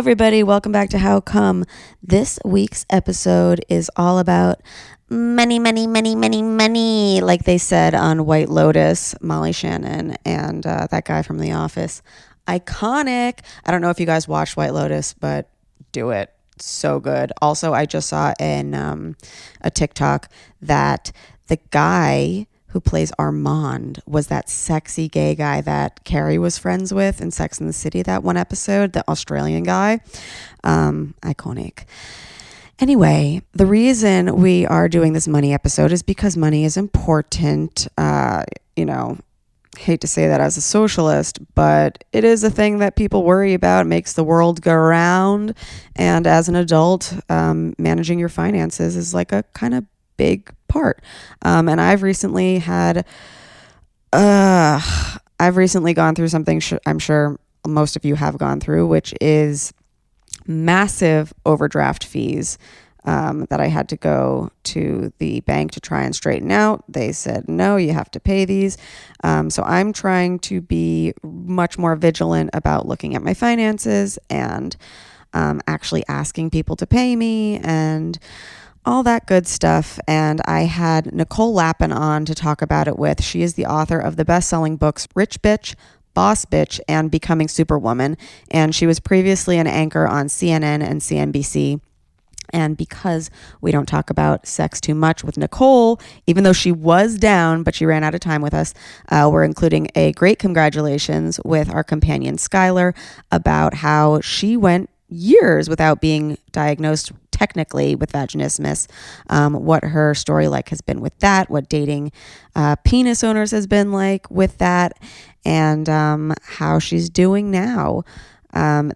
everybody. Welcome back to How Come. This week's episode is all about money, like they said on White Lotus, Molly Shannon, and that guy from The Office. Iconic. I don't know if you guys watched White Lotus, but do it. So good. Also, I just saw in a TikTok that the guy who plays Armand was that sexy gay guy that Carrie was friends with in Sex and the City, that one episode, the Australian guy. Iconic. Anyway, the reason we are doing this money episode is because money is important. Hate to say that as a socialist, but it is a thing that people worry about. It makes the world go round. And as an adult, managing your finances is like a kind of big part. And I've recently gone through something I'm sure most of you have gone through, which is massive overdraft fees that I had to go to the bank to try and straighten out. They said, no, you have to pay these. So I'm trying to be much more vigilant about looking at my finances and actually asking people to pay me and all that good stuff. And I had Nicole Lapin on to talk about it with. She is the author of the best-selling books Rich Bitch, Boss Bitch, and Becoming Superwoman. And she was previously an anchor on CNN and CNBC. And because we don't talk about sex too much with Nicole, even though she was down, but she ran out of time with us, we're including a great congratulations with our Cumpanion Skyler about how she went years without being diagnosed technically with vaginismus, what her story has been with that, what dating penis owners has been like with that, and how she's doing now.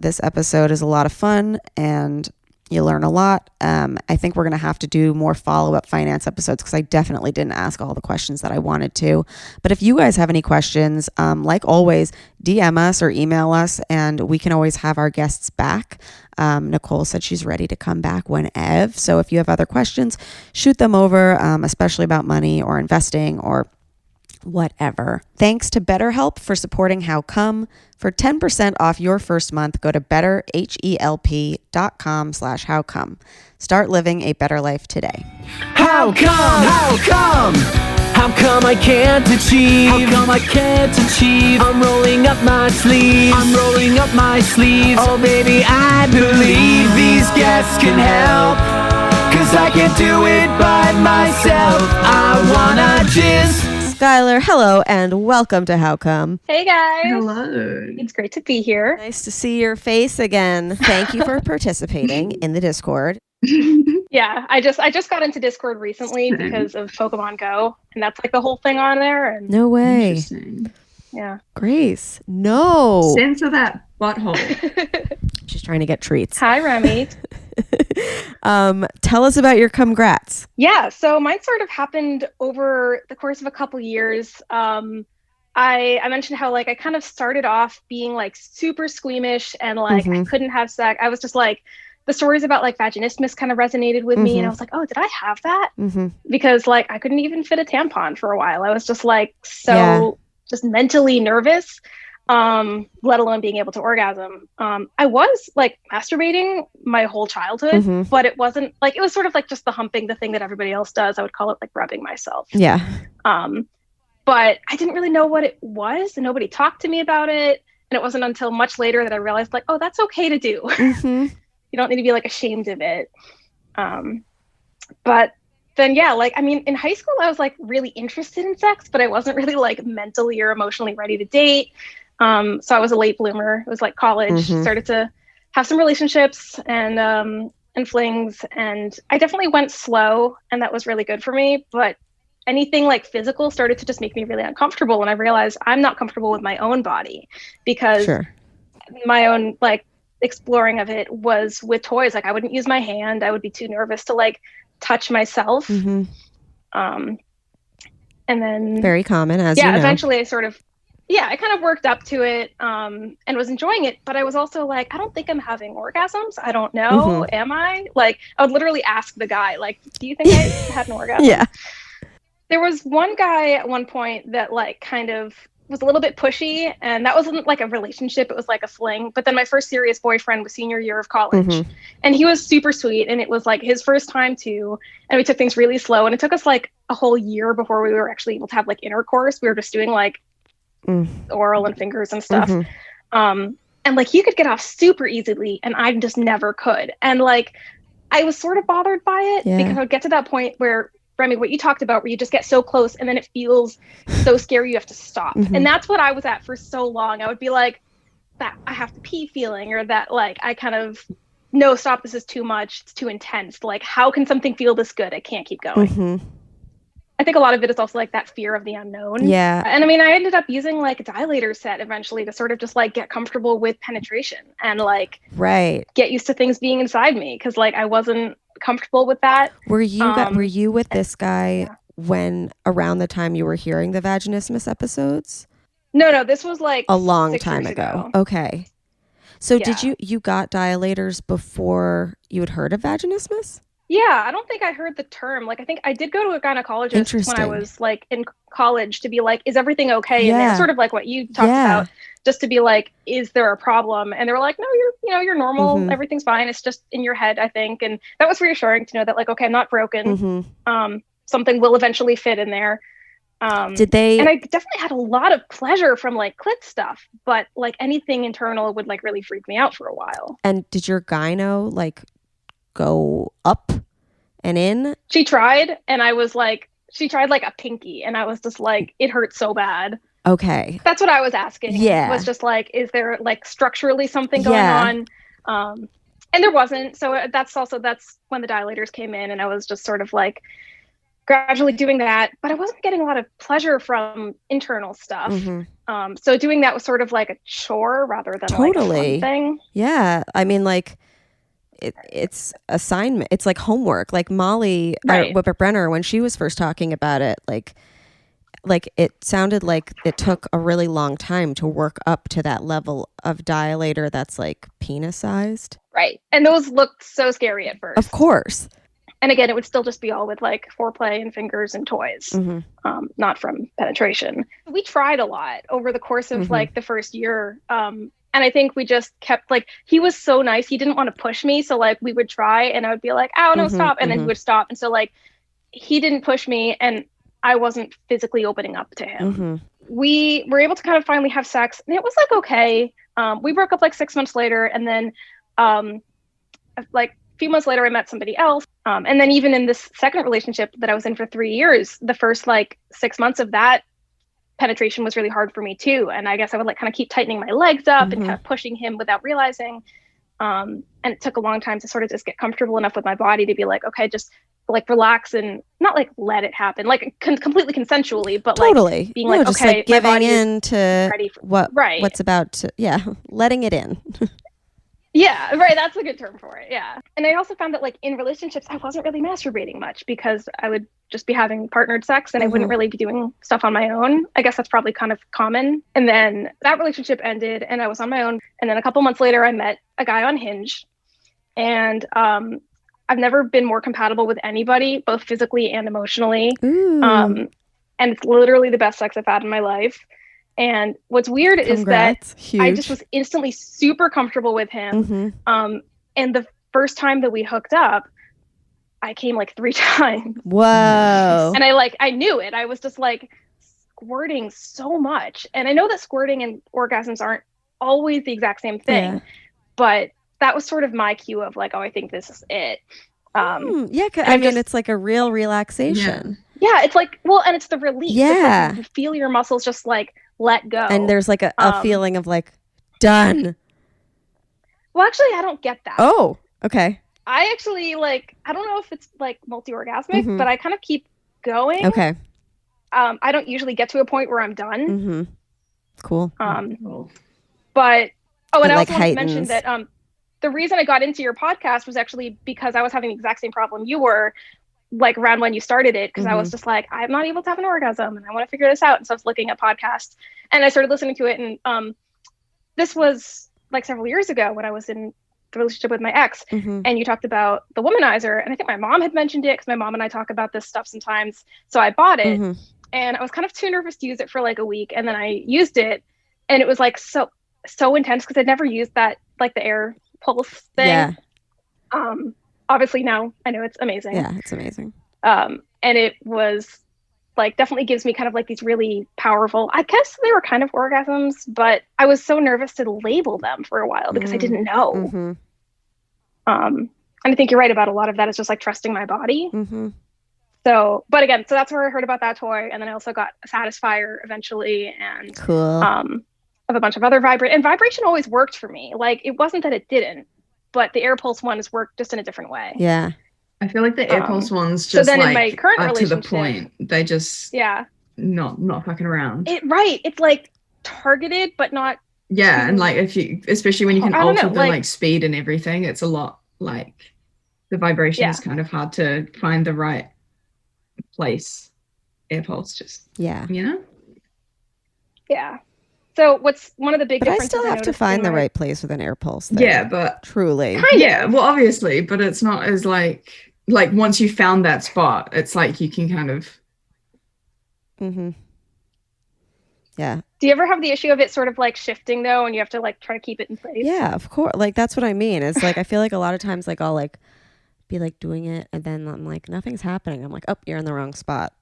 This episode is a lot of fun and you learn a lot. I think we're going to have to do more follow-up finance episodes because I definitely didn't ask all the questions that I wanted to. But if you guys have any questions, like always, DM us or email us and we can always have our guests back. Nicole said she's ready to come back whenever. So if you have other questions, shoot them over, especially about money or investing or whatever. Thanks to BetterHelp for supporting How Come. For 10% off your first month, go to betterhelp.com/howcome. Start living a better life today. How come? How come? How come I can't achieve? How come I can't achieve? I'm rolling up my sleeves. I'm rolling up my sleeves. Oh baby, I believe these guests can help. 'Cause I can't do it by myself. I wanna jizz. Skyler, hello and welcome to How Come. Hey guys. Hello. It's great to be here. Nice to see your face again. Thank you for participating in the Discord. Yeah, I just got into Discord recently because of Pokemon Go, and that's like the whole thing on there. And No way. Interesting. yeah. Grace, no. Censor that butthole. She's trying to get treats. Hi, Remy. Tell us about your congrats. Yeah, so mine sort of happened over the course of a couple years. I mentioned how I kind of started off being super squeamish and I couldn't have sex. I was just the stories about vaginismus kind of resonated with me, and I was like, oh, did I have that? Because I couldn't even fit a tampon for a while. I was just just mentally nervous, let alone being able to orgasm. I was masturbating my whole childhood, but it wasn't it was sort of just the humping, the thing that everybody else does. I would call it rubbing myself. Yeah. But I didn't really know what it was, and nobody talked to me about it. And it wasn't until much later that I realized oh, that's okay to do. You don't need to be ashamed of it. But then, yeah, in high school, I was really interested in sex, but I wasn't really mentally or emotionally ready to date. So I was a late bloomer. It was college, started to have some relationships and flings, and I definitely went slow, and that was really good for me. But anything physical started to just make me really uncomfortable. And I realized I'm not comfortable with my own body because my own exploring of it was with toys. I wouldn't use my hand. I would be too nervous to touch myself. And then very common, as you know. Eventually I kind of worked up to it and was enjoying it, but I was also I don't think I'm having orgasms. I don't know. Am I? I would literally ask the guy, do you think I had an orgasm? Yeah. There was one guy at one point that kind of was a little bit pushy, and that wasn't like a relationship, it was like a fling. But then my first serious boyfriend was senior year of college, and he was super sweet, and it was like his first time too, and we took things really slow, and it took us like a whole year before we were actually able to have like intercourse. We were just doing like oral and fingers and stuff. And like he could get off super easily, and I just never could. And like I was sort of bothered by it because I would get to that point where, Remy, what you talked about, where you just get so close and then it feels so scary you have to stop. And that's what I was at for so long. I would be like, that I have to pee feeling, or that like I kind of, no, stop, this is too much, it's too intense. Like, how can something feel this good? I can't keep going. I think a lot of it is also like that fear of the unknown. Yeah. And I mean, I ended up using like a dilator set eventually to sort of just like get comfortable with penetration and like get used to things being inside me, because like I wasn't comfortable with that. Were you with this guy when around the time you were hearing the vaginismus episodes? No, this was like a long time ago. Okay. So did you got dilators before you had heard of vaginismus? Yeah, I don't think I heard the term. Like, I think I did go to a gynecologist when I was like in college to be like, is everything okay? And it's sort of like what you talked about, just to be like, is there a problem? And they were like, no, you're normal. Everything's fine. It's just in your head, I think. And that was reassuring to know that like, okay, I'm not broken. Something will eventually fit in there. Did they? And I definitely had a lot of pleasure from like clit stuff, but like anything internal would like really freak me out for a while. And did your gyno like go up and in? She tried, and I was like, she tried like a pinky, and I was just like, it hurts so bad. Okay. That's what I was asking. Yeah. Was just like, is there like structurally something going on? And there wasn't. So that's when the dilators came in, and I was just sort of like gradually doing that, but I wasn't getting a lot of pleasure from internal stuff. So doing that was sort of like a chore rather than like a fun thing. Yeah. I mean, like, it's assignment. It's like homework. Like Molly Whippet-Brenner, when she was first talking about it, like it sounded like it took a really long time to work up to that level of dilator that's like penis sized. Right. And those looked so scary at first. Of course. And again, it would still just be all with like foreplay and fingers and toys, not from penetration. We tried a lot over the course of like the first year. And I think we just kept like, he was so nice. He didn't want to push me. So like we would try, and I would be like, oh no, stop. And then he would stop. And so like, he didn't push me, and I wasn't physically opening up to him. We were able to kind of finally have sex, and it was like, okay. We broke up like 6 months later. And then like a few months later, I met somebody else. And then even in this second relationship that I was in for 3 years, the first like 6 months of that, penetration was really hard for me too. And I guess I would like kind of keep tightening my legs up and kind of pushing him without realizing. And it took a long time to sort of just get comfortable enough with my body to be like, okay, just like relax and not like let it happen, like completely consensually, but like being like, just okay, like giving in to what's about to, letting it in. Yeah, right. That's a good term for it. Yeah. And I also found that like in relationships, I wasn't really masturbating much because I would just be having partnered sex and I wouldn't really be doing stuff on my own. I guess that's probably kind of common. And then that relationship ended and I was on my own. And then a couple months later, I met a guy on Hinge. And I've never been more compatible with anybody, both physically and emotionally. And it's literally the best sex I've had in my life. And what's weird is that I just was instantly super comfortable with him. And the first time that we hooked up, I came like 3 times. Whoa. And I knew it. I was just like squirting so much. And I know that squirting and orgasms aren't always the exact same thing, but that was sort of my cue of like, oh, I think this is it. I mean, it's like a real relaxation. Yeah, it's like, well, and it's the release. Yeah. It's like you feel your muscles just like let go. And there's like a feeling of like, done. Well, actually, I don't get that. Oh, okay. I actually like, I don't know if it's like multi-orgasmic, but I kind of keep going. Okay. I don't usually get to a point where I'm done. Cool. But, and I also want to mention that the reason I got into your podcast was actually because I was having the exact same problem you were, like around when you started it, because I was just like, I'm not able to have an orgasm and I want to figure this out. And so I was looking at podcasts and I started listening to it. And this was like several years ago when I was in the relationship with my ex, and you talked about the womanizer. And I think my mom had mentioned it because my mom and I talk about this stuff sometimes. So I bought it and I was kind of too nervous to use it for like a week, and then I used it, and it was like so intense because I'd never used that, like the air pulse thing. Yeah. Obviously now I know it's amazing. Yeah, it's amazing. And it was like definitely gives me kind of like these really powerful, I guess they were kind of orgasms, but I was so nervous to label them for a while because I didn't know. Mm-hmm. And I think you're right about a lot of that is just like trusting my body. Mm-hmm. So, but again, so that's where I heard about that toy. And then I also got a Satisfier eventually, and Cool. of a bunch of other and vibration always worked for me. Like it wasn't that it didn't, but the air pulse ones worked just in a different way. Yeah. I feel like the air pulse ones just then like in my current are to the relationship, point. They just not fucking around. It's like targeted, but not. Yeah, and like if you, especially when you can alter the like like speed and everything, it's a lot like the vibration is kind of hard to find the right place. Air pulse just you know. Yeah. So what's one of the big But I differences? still have to find the right place with an air pulse. Though. Yeah, but truly. Yeah, well, obviously, but it's not as like once you found that spot, it's like you can kind of. Mm-hmm. Yeah. Do you ever have the issue of it sort of like shifting though, and you have to like try to keep it in place? Yeah, of course. Like that's what I mean. It's like I feel like a lot of times like I'll like be like doing it, and then I'm like nothing's happening. I'm like, oh, you're in the wrong spot.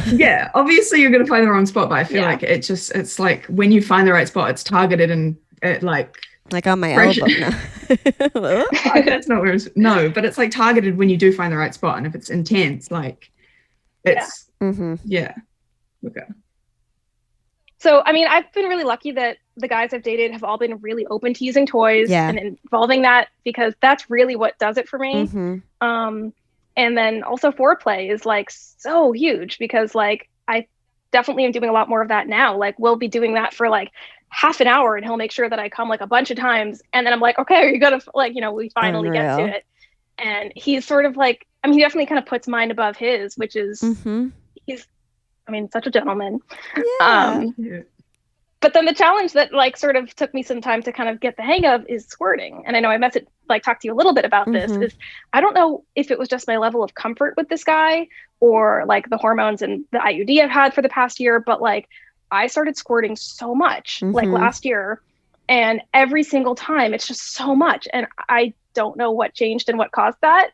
Yeah, obviously you're gonna find the wrong spot, but I feel like it's like when you find the right spot, it's targeted and it like on my elbow. No. That's not where it's, no, but it's like targeted when you do find the right spot, and if it's intense, like it's okay. So I mean, I've been really lucky that the guys I've dated have all been really open to using toys and involving that, because that's really what does it for me. Mm-hmm. And then also foreplay is like so huge, because like I definitely am doing a lot more of that now. Like we'll be doing that for like half an hour, and he'll make sure that I come like a bunch of times, and then I'm like, okay, are you gonna like, you know, we finally get to it. And he's sort of like, I mean, he definitely kind of puts mine above his, which is he's, I mean, such a gentleman. Yeah. But then the challenge that like sort of took me some time to kind of get the hang of is squirting. And I know I talked to you a little bit about this. Is I don't know if it was just my level of comfort with this guy, or like the hormones and the IUD I've had for the past year, but like I started squirting so much like last year, and every single time it's just so much. And I don't know what changed and what caused that,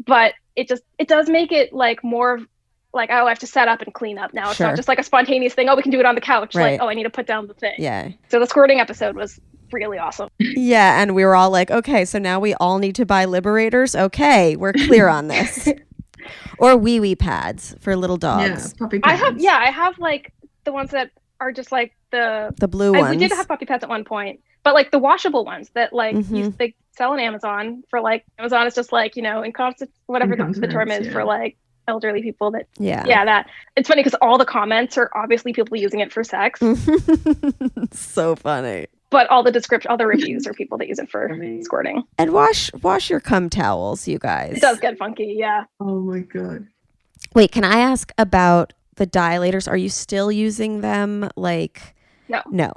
but it does make it like more of like, oh, I have to set up and clean up now. It's not just like a spontaneous thing. Oh, we can do it on the couch. Right. Like, oh, I need to put down the thing. Yeah. So the squirting episode was really awesome. Yeah. And we were all like, okay, so now we all need to buy Liberators. Okay. We're clear on this. Or wee-wee pads for little dogs. Yeah, puppy pads. I have like the ones that are just like the blue ones. We did have puppy pads at one point, but like the washable ones that like they sell on Amazon for like, Amazon is just like, you know, whatever the term is for like elderly people that that it's funny because all the comments are obviously people using it for sex. So funny. But all the reviews are people that use it for squirting. And wash your cum towels, you guys. It does get funky, yeah. Oh my god. Wait, can I ask about the dilators? Are you still using them? Like no.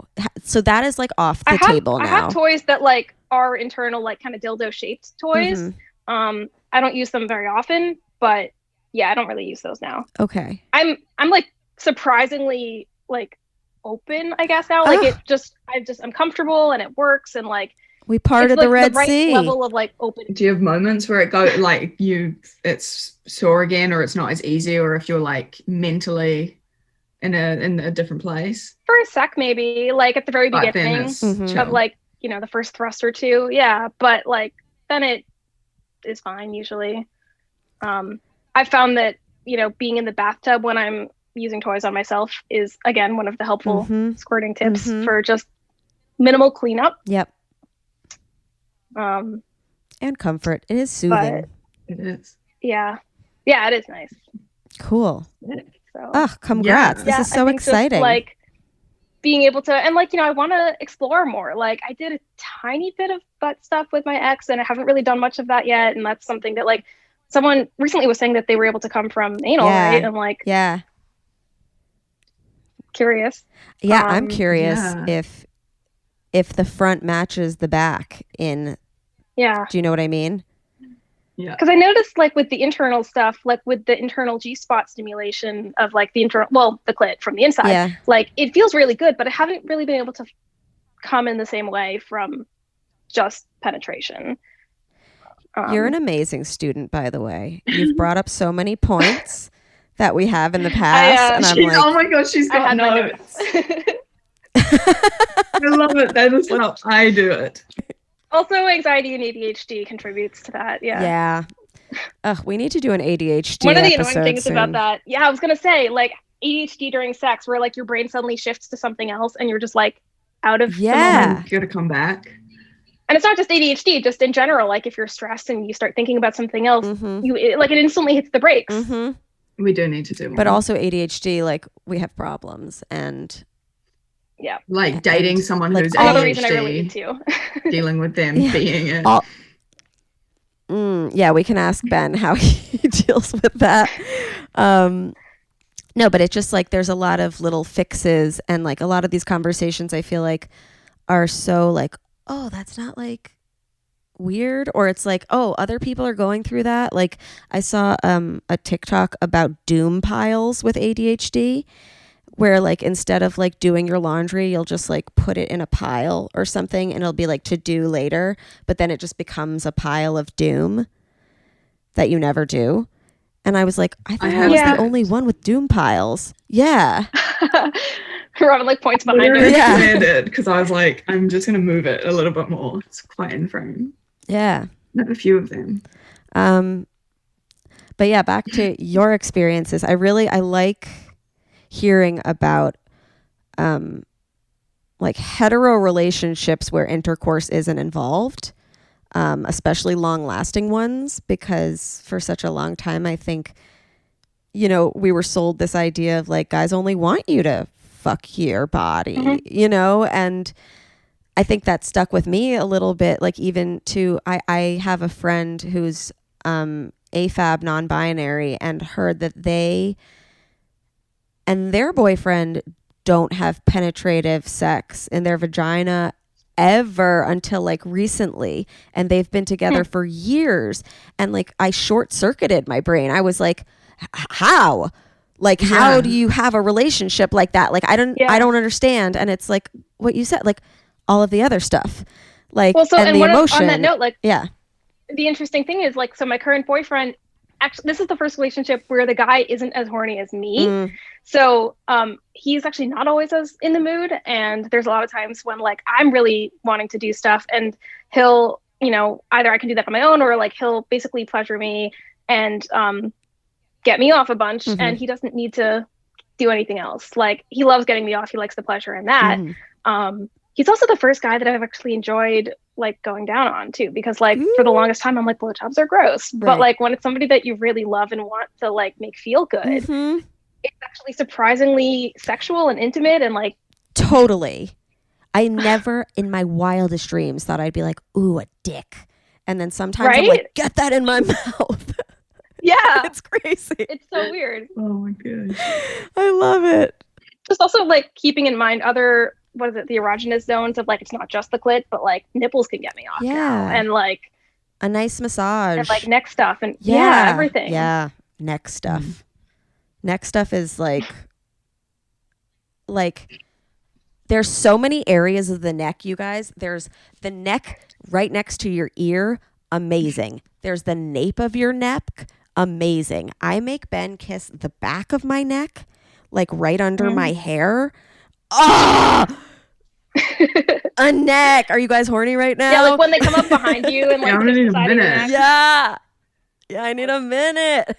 So that is like off the table now. I have toys that like are internal, like kind of dildo shaped toys. I don't use them very often, but yeah, I don't really use those now. Okay. I'm like surprisingly like open, I guess now. Like I'm comfortable and it works, and like we parted like the Red right Sea. Level of like open. Do you have moments where it goes like it's sore again, or it's not as easy, or if you're like mentally in a different place? For a sec, maybe like at the very beginning of like, you know, the first thrust or two, yeah. But like then it is fine usually. I've found that, you know, being in the bathtub when I'm using toys on myself is, again, one of the helpful squirting tips for just minimal cleanup. Yep. And comfort. It is soothing. It is. Yeah. Yeah, it is nice. Cool. So, oh, congrats. This is so exciting. Just, like being able to, and like, you know, I want to explore more. Like I did a tiny bit of butt stuff with my ex, and I haven't really done much of that yet. And that's something that like, someone recently was saying that they were able to come from anal, right? I'm like, curious. Yeah, I'm curious if the front matches the back in. Yeah. Do you know what I mean? Yeah. Because I noticed like with the internal stuff, like with the internal G-spot stimulation of like the the clit from the inside, like it feels really good, but I haven't really been able to come in the same way from just penetration. You're an amazing student, by the way. You've brought up so many points that we have in the past. And I'm like, oh my gosh, she's got notes. I love it. That is how I do it. Also, anxiety and ADHD contributes to that. Yeah. We need to do an ADHD One of the episode annoying things soon. about that. Yeah, I was going to say, like, ADHD during sex, where, like, your brain suddenly shifts to something else and you're just, like, out of the moment. You gotta come back. And it's not just ADHD, just in general. Like, if you're stressed and you start thinking about something else, it instantly hits the brakes. We do need to do more. But also ADHD, like, we have problems. And... yeah, like dating someone who's all the ADHD, reason I relate to dealing with them being it. We can ask Ben how he deals with that. No, but it's just like there's a lot of little fixes, and like a lot of these conversations I feel like are so like, oh, that's not like weird, or it's like, oh, other people are going through that. Like I saw a TikTok about doom piles with ADHD, where like instead of like doing your laundry, you'll just like put it in a pile or something, and it'll be like to do later, but then it just becomes a pile of doom that you never do. And I was like, I thought I was the only one with doom piles. Yeah. Robin like points behind her. Yeah, because I was like, I'm just gonna move it a little bit more. It's quite in frame. Yeah, I have a few of them. But yeah, back to your experiences. I like hearing about like hetero relationships where intercourse isn't involved, especially long-lasting ones, because for such a long time I think, you know, we were sold this idea of like guys only want you to fuck your body, you know, and I think that stuck with me a little bit. Like even to I have a friend who's AFAB non-binary, and heard that they and their boyfriend don't have penetrative sex in their vagina ever until like recently, and they've been together for years. And like I short-circuited my brain. I was like, how? Like how do you have a relationship like that? Like I don't understand. And it's like what you said, like all of the other stuff, like and the emotion. On that note, like the interesting thing is like, so my current boyfriend, actually this is the first relationship where the guy isn't as horny as me. So he's actually not always as in the mood, and there's a lot of times when like I'm really wanting to do stuff, and he'll, you know, either I can do that on my own, or like he'll basically pleasure me and get me off a bunch, and he doesn't need to do anything else. Like he loves getting me off. He likes the pleasure in that. He's also the first guy that I've actually enjoyed like going down on too, because like for the longest time I'm like, blowjobs are gross. But like when it's somebody that you really love and want to like make feel good, it's actually surprisingly sexual and intimate, and like totally. I never in my wildest dreams thought I'd be like, ooh, a dick. And then sometimes I'm like, get that in my mouth. Yeah. It's crazy. It's so weird. Oh my gosh. I love it. Just also like keeping in mind other, the erogenous zones of like, it's not just the clit, but like nipples can get me off now. And like a nice massage. And like neck stuff and everything. Yeah. Neck stuff. Neck stuff is like there's so many areas of the neck, you guys. There's the neck right next to your ear. Amazing. There's the nape of your neck. Amazing. I make Ben kiss the back of my neck, like right under my hair. Ah! A neck. Are you guys horny right now? Yeah, like when they come up behind you and like I need a minute. Yeah, I need a minute.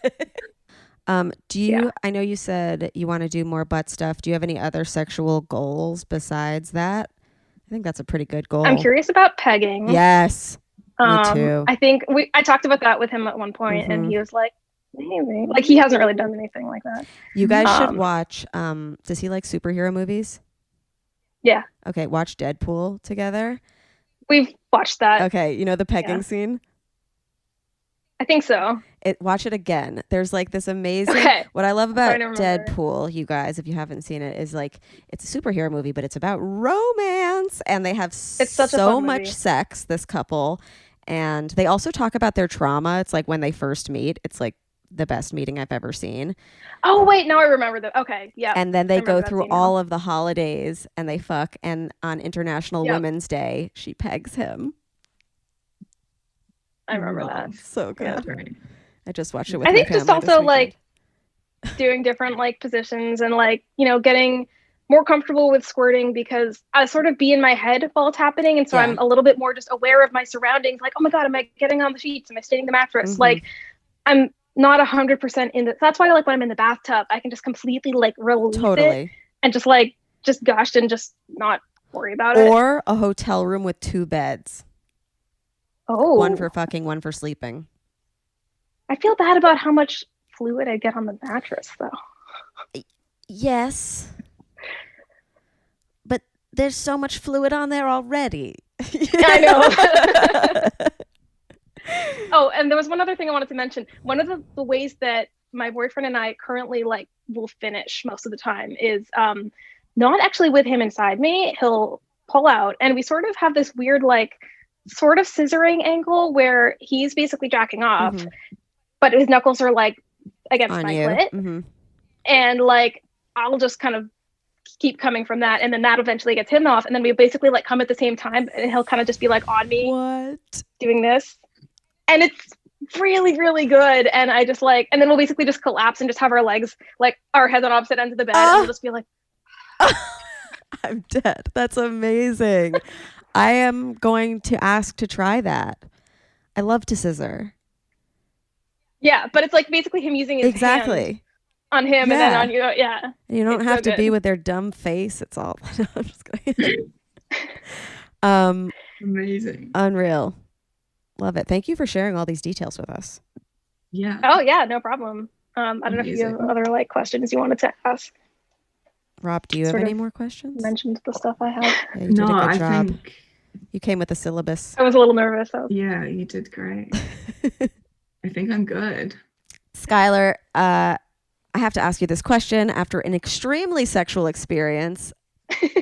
Do you, I know you said you want to do more butt stuff. Do you have any other sexual goals besides that? I think that's a pretty good goal. I'm curious about pegging. Yes. Me too. I think I talked about that with him at one point, and he was like, maybe. Like he hasn't really done anything like that. You guys should watch, does he like superhero movies? Yeah. Okay, watch Deadpool together. We've watched that. Okay, you know the pegging scene? I think so. Watch it again. There's like this amazing. What I love about Deadpool, you guys, if you haven't seen it, is like it's a superhero movie, but it's about romance, and they have so much sex. This couple, And they also talk about their trauma. It's like when they first meet, it's like the best meeting I've ever seen. Oh, wait, now I remember that. Okay, yeah. And then they go through all of the holidays and they fuck. And on International Women's Day, she pegs him. I remember that. So good. Yeah. I just watched it with I my think just family also like doing different like positions and like, you know, getting more comfortable with squirting, because I sort of be in my head while it's happening. And so I'm a little bit more just aware of my surroundings. Like, oh my God, am I getting on the sheets? Am I staining the mattress? Like, I'm not 100% in the, that's why like when I'm in the bathtub, I can just completely like release it and just like, just gushed and just not worry about it. Or a hotel room with 2 beds. Oh. One for fucking, one for sleeping. I feel bad about how much fluid I get on the mattress though. Yes. But there's so much fluid on there already. I know. Oh, and there was one other thing I wanted to mention. One of the ways that my boyfriend and I currently like will finish most of the time is not actually with him inside me. He'll pull out and we sort of have this weird like sort of scissoring angle where he's basically jacking off, but his knuckles are like against my clit. And like I'll just kind of keep coming from that, and then that eventually gets him off, and then we basically like come at the same time, and he'll kind of just be like on me doing this, and it's really, really good. And I just like, and then we'll basically just collapse and just have our legs like our heads on opposite ends of the bed, and we'll just be like I'm dead. That's amazing. I am going to ask to try that. I love to scissor. Yeah, but it's like basically him using his hand on him and then on you. Yeah. And you don't have to be with their dumb face. It's all. I'm just kidding. Amazing. Unreal. Love it. Thank you for sharing all these details with us. Yeah. Oh yeah, no problem. I don't know if you have other like questions you wanted to ask. Rob, do you have any more questions? Mentioned the stuff I had. Yeah, you did a good job. Think you came with a syllabus. I was a little nervous. Yeah, you did great. I think I'm good. Skyler, I have to ask you this question. After an extremely sexual experience,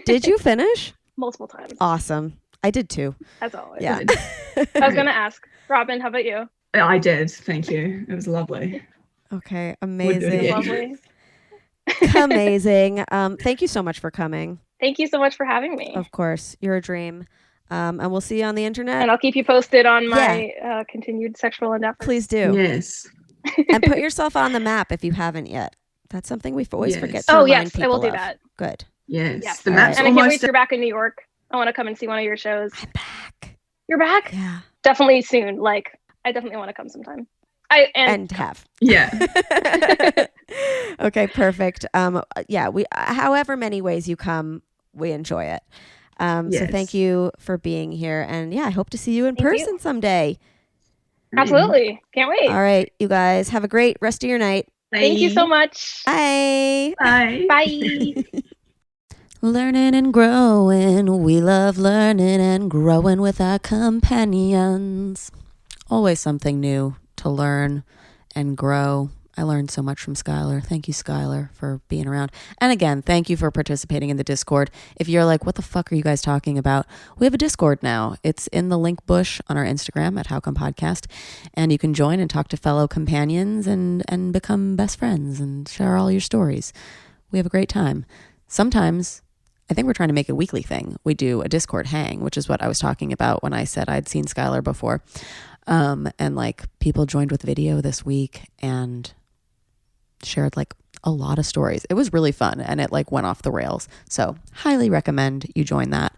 did you finish? Multiple times. Awesome. I did too. As always. Yeah. I was going to ask. Robin, how about you? I did. Thank you. It was lovely. Okay. Amazing. Lovely. Amazing. Thank you so much for coming. Thank you so much for having me. Of course. You're a dream. And we'll see you on the internet. And I'll keep you posted on my continued sexual endeavors. Please do. Yes. And put yourself on the map if you haven't yet. That's something we always forget to remind remind people I will do of. that. Good. Yes. The map's and I can't wait till you're back in New York. I want to come and see one of your shows. I'm back. You're back? Yeah. Definitely soon. Like, I definitely want to come sometime. And have. Yeah. Okay, perfect. We however many ways you come, we enjoy it. So thank you for being here, and I hope to see you in person someday. Absolutely. Can't wait. All right, you guys have a great rest of your night. Bye. Thank you so much. Bye. Bye. Bye. Learning and growing. We love learning and growing with our companions. Always something new to learn and grow. I learned so much from Skyler. Thank you, Skyler, for being around. And again, thank you for participating in the Discord. If you're like, what the fuck are you guys talking about? We have a Discord now. It's in the link bush on our Instagram at HowComePodcast. And you can join and talk to fellow companions and become best friends and share all your stories. We have a great time. Sometimes, I think we're trying to make a weekly thing. We do a Discord hang, which is what I was talking about when I said I'd seen Skyler before. And like people joined with video this week and shared like a lot of stories. It was really fun and it like went off the rails. So highly recommend you join that.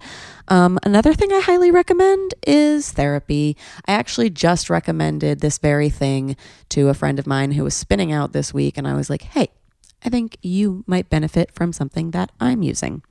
Another thing I highly recommend is therapy. I actually just recommended this very thing to a friend of mine who was spinning out this week. And I was like, hey, I think you might benefit from something that I'm using.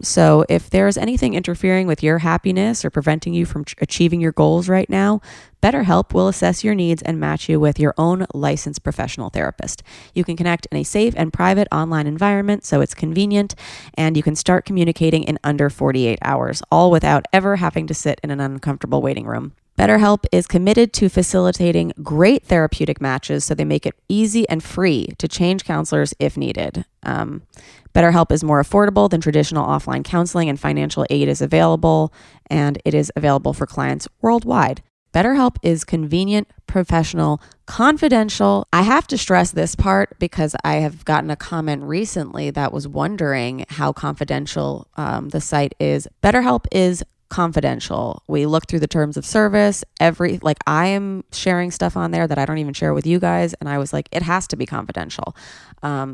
So if there's anything interfering with your happiness or preventing you from achieving your goals right now, BetterHelp will assess your needs and match you with your own licensed professional therapist. You can connect in a safe and private online environment, so it's convenient, and you can start communicating in under 48 hours, all without ever having to sit in an uncomfortable waiting room. BetterHelp is committed to facilitating great therapeutic matches, so they make it easy and free to change counselors if needed. BetterHelp is more affordable than traditional offline counseling, and financial aid is available, and it is available for clients worldwide. BetterHelp is convenient, professional, confidential. I have to stress this part because I have gotten a comment recently that was wondering how confidential the site is. BetterHelp is confidential. We look through the terms of service. I am sharing stuff on there that I don't even share with you guys, and I was like, it has to be confidential.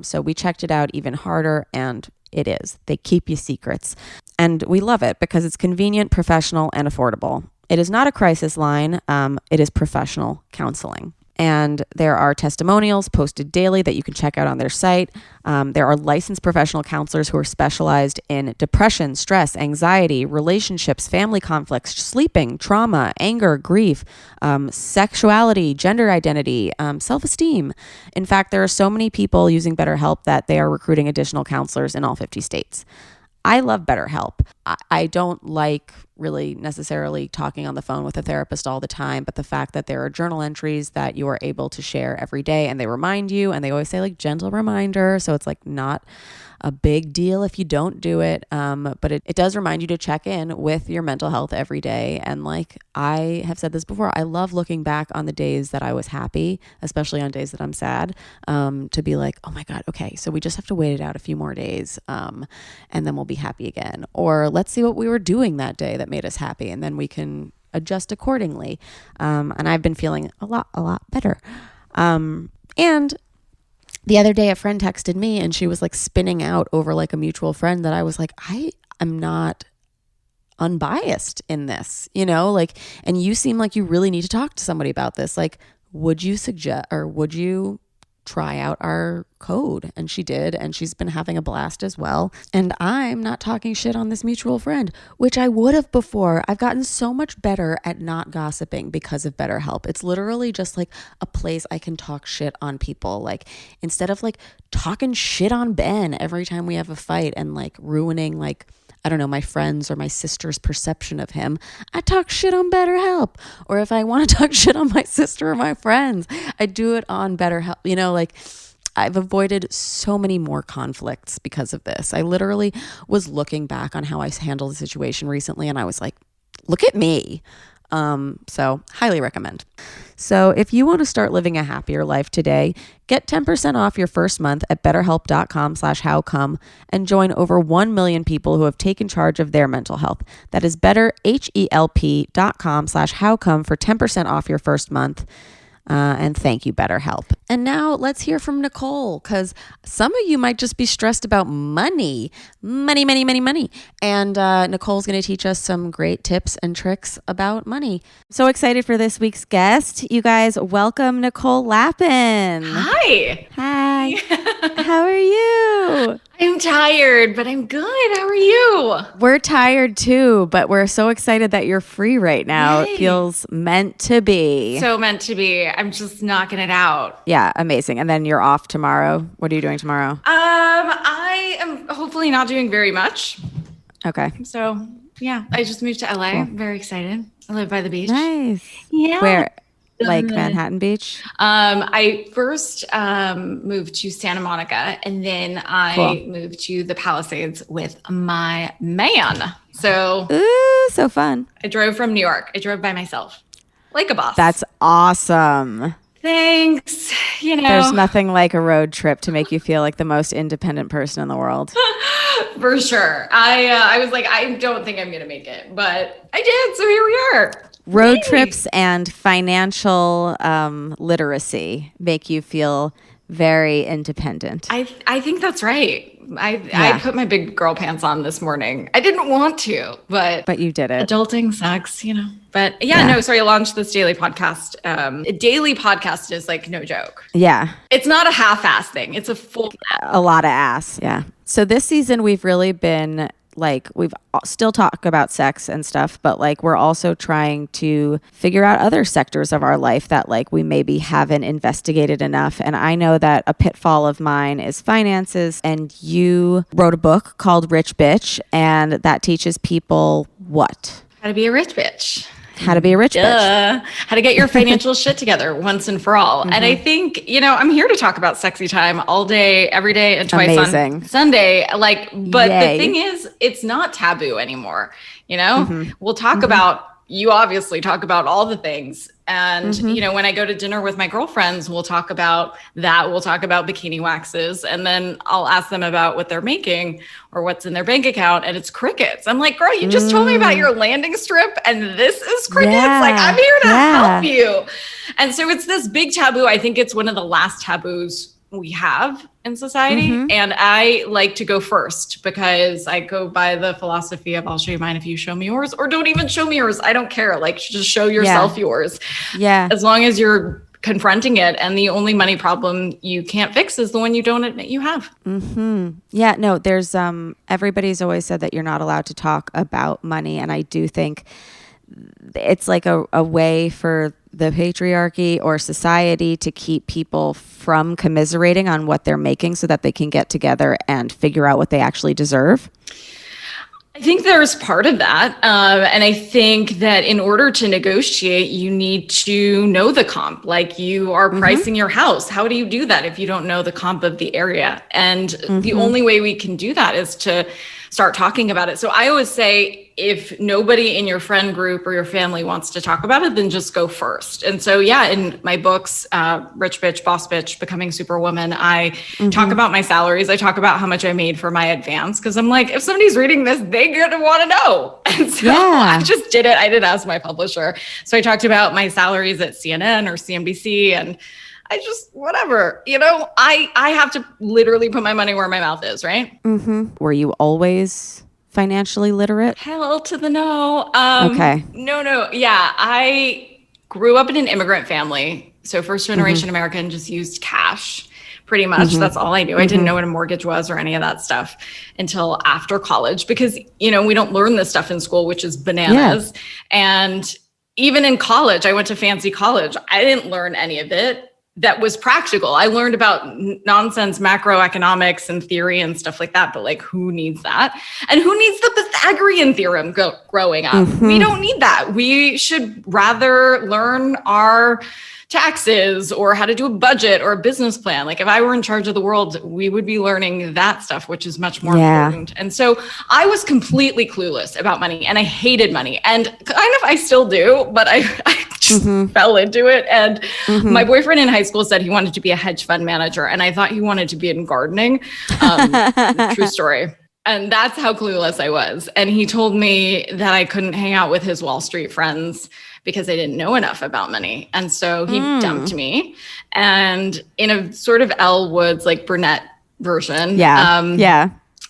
So we checked it out even harder, and it is. They keep you secrets, and we love it because it's convenient, professional, and affordable. It is not a crisis line. It is professional counseling. And there are testimonials posted daily that you can check out on their site. There are licensed professional counselors who are specialized in depression, stress, anxiety, relationships, family conflicts, sleeping, trauma, anger, grief, sexuality, gender identity, self-esteem. In fact, there are so many people using BetterHelp that they are recruiting additional counselors in all 50 states. I love BetterHelp. I don't like really necessarily talking on the phone with a therapist all the time, but the fact that there are journal entries that you are able to share every day, and they remind you, and they always say like gentle reminder. So it's like not a big deal if you don't do it. But it does remind you to check in with your mental health every day. And like I have said this before, I love looking back on the days that I was happy, especially on days that I'm sad, to be like, oh my God, okay, so we just have to wait it out a few more days, and then we'll be happy again. Or let's see what we were doing that day that made us happy, and then we can adjust accordingly. And I've been feeling a lot better. And the other day, a friend texted me and she was like spinning out over like a mutual friend that I was like, I am not unbiased in this, like, and you seem like you really need to talk to somebody about this. Like, would you suggest, or would you try out our code? And she did, and she's been having a blast as well. And I'm not talking shit on this mutual friend, which I would have before. I've gotten so much better at not gossiping because of BetterHelp. It's literally just like a place I can talk shit on people. Like, instead of like talking shit on Ben every time we have a fight and like ruining like, I don't know, my friends or my sister's perception of him, I talk shit on BetterHelp. Or if I want to talk shit on my sister or my friends, I do it on BetterHelp. Like I've avoided so many more conflicts because of this. I literally was looking back on how I handled the situation recently, and I was like, look at me. So highly recommend. So if you want to start living a happier life today, get 10% off your first month at betterhelp.com/howcome and join over 1 million people who have taken charge of their mental health. That is betterhelp.com/howcome for 10% off your first month. And thank you, BetterHelp. And now let's hear from Nicole, because some of you might just be stressed about money. And Nicole's going to teach us some great tips and tricks about money. So excited for this week's guest. You guys, welcome Nicole Lapin. Hi. Hi. How are you? I'm tired, but I'm good. How are you? We're tired too, but we're so excited that you're free right now. Yay. It feels meant to be. So meant to be. I'm just knocking it out. Yeah, amazing. And then you're off tomorrow. What are you doing tomorrow? I am hopefully not doing very much. Okay. So yeah, I just moved to LA. Cool. I'm very excited. I live by the beach. Nice. Yeah. Where? Like Manhattan Beach? I first moved to Santa Monica, and then I moved to the Palisades with my man. So, ooh, so fun. I drove from New York. I drove by myself, like a boss. That's awesome. Thanks. There's nothing like a road trip to make you feel like the most independent person in the world. For sure. I was like, I don't think I'm going to make it, but I did. So here we are. Road trips and financial literacy make you feel very independent. I think that's right. I put my big girl pants on this morning. I didn't want to, but you did it. Adulting sucks, But no, sorry, I launched this daily podcast. A daily podcast is like no joke. Yeah. It's not a half-ass thing. It's a full. A lot of ass. Yeah. So this season we've really been we've still talk about sex and stuff, but we're also trying to figure out other sectors of our life that we maybe haven't investigated enough. And I know that a pitfall of mine is finances, and you wrote a book called Rich Bitch, and that teaches people what? How to be a rich bitch. How to be a rich bitch. How to get your financial shit together once and for all. And I think, I'm here to talk about sexy time all day, every day, and twice on Sunday. But the thing is, it's not taboo anymore. We'll talk about, you obviously talk about all the things. And, when I go to dinner with my girlfriends, we'll talk about that. We'll talk about bikini waxes. And then I'll ask them about what they're making or what's in their bank account. And it's crickets. I'm like, girl, you just told me about your landing strip and this is crickets. I'm here to help you. And so it's this big taboo. I think it's one of the last taboos we have in society. And I like to go first because I go by the philosophy of I'll show you mine if you show me yours, or don't even show me yours. I don't care. Just show yourself yours. Yeah. As long as you're confronting it. And the only money problem you can't fix is the one you don't admit you have. Yeah, no, there's everybody's always said that you're not allowed to talk about money. And I do think it's like a way for the patriarchy or society to keep people from commiserating on what they're making so that they can get together and figure out what they actually deserve. I think there's part of that. And I think that in order to negotiate, you need to know the comp. Like you are pricing your house. How do you do that if you don't know the comp of the area? And the only way we can do that is to start talking about it. So I always say, if nobody in your friend group or your family wants to talk about it, then just go first. And so, in my books, Rich Bitch, Boss Bitch, Becoming Superwoman, I talk about my salaries. I talk about how much I made for my advance. Cause I'm like, if somebody's reading this, they're going to want to know. And so I just did it. I didn't ask my publisher. So I talked about my salaries at CNN or CNBC, and I just, whatever, I have to literally put my money where my mouth is, right? Were you always financially literate? Hell to the no. Okay. No. Yeah. I grew up in an immigrant family. So first generation American, just used cash pretty much. That's all I knew. I didn't know what a mortgage was or any of that stuff until after college because, we don't learn this stuff in school, which is bananas. And even in college, I went to fancy college. I didn't learn any of it that was practical. I learned about nonsense macroeconomics and theory and stuff like that, but who needs that? And who needs the Pythagorean theorem growing up? We don't need that. We should rather learn our taxes or how to do a budget or a business plan. If I were in charge of the world, we would be learning that stuff, which is much more important. And so I was completely clueless about money and I hated money, and kind of I still do, but I just fell into it. And my boyfriend in high school said he wanted to be a hedge fund manager, and I thought he wanted to be in gardening. True story. And that's how clueless I was. And he told me that I couldn't hang out with his Wall Street friends because I didn't know enough about money. And so he dumped me. And in a sort of Elle Woods, brunette version.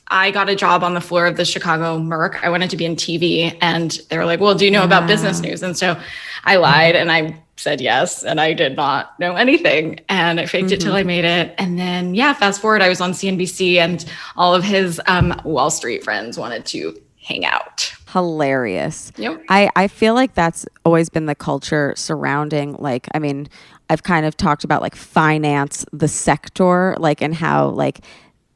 I got a job on the floor of the Chicago Merc. I wanted to be in TV. And they were like, well, do you know about business news? And so I lied and I said yes. And I did not know anything. And I faked it till I made it. And then, fast forward, I was on CNBC and all of his Wall Street friends wanted to hang out. Hilarious. Yep. I feel like that's always been the culture surrounding, I've kind of talked about finance, the sector, and how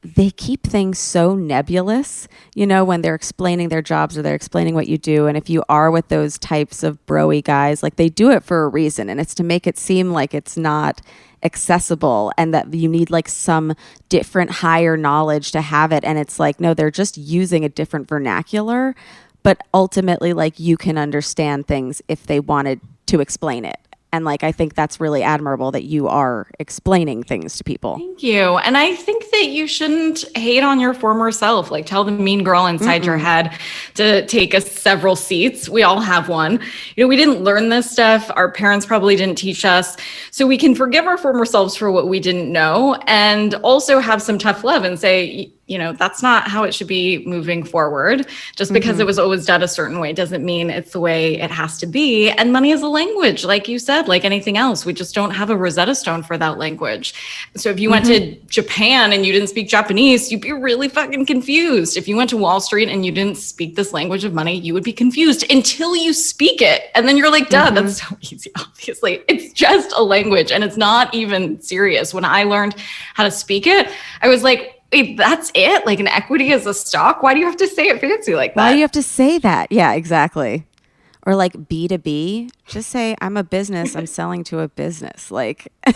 they keep things so nebulous, when they're explaining their jobs or they're explaining what you do. And if you are with those types of bro-y guys, they do it for a reason. And it's to make it seem like it's not accessible and that you need some different higher knowledge to have it. And it's no, they're just using a different vernacular, but ultimately you can understand things if they wanted to explain it. And I think that's really admirable that you are explaining things to people. Thank you. And I think that you shouldn't hate on your former self. Tell the mean girl inside your head to take us several seats. We all have one. We didn't learn this stuff. Our parents probably didn't teach us. So we can forgive our former selves for what we didn't know and also have some tough love and say, that's not how it should be moving forward. Just because it was always done a certain way doesn't mean it's the way it has to be. And money is a language, like you said, like anything else. We just don't have a Rosetta Stone for that language. So if you went to Japan and you didn't speak Japanese, you'd be really fucking confused. If you went to Wall Street and you didn't speak this language of money, you would be confused until you speak it. And then you're like, duh, that's so easy. Obviously, it's just a language and it's not even serious. When I learned how to speak it, I was like, wait, that's it? An equity is a stock? Why do you have to say it fancy like that? Why do you have to say that? Yeah, exactly. Or like B2B, just say, I'm a business, I'm selling to a business. Like, I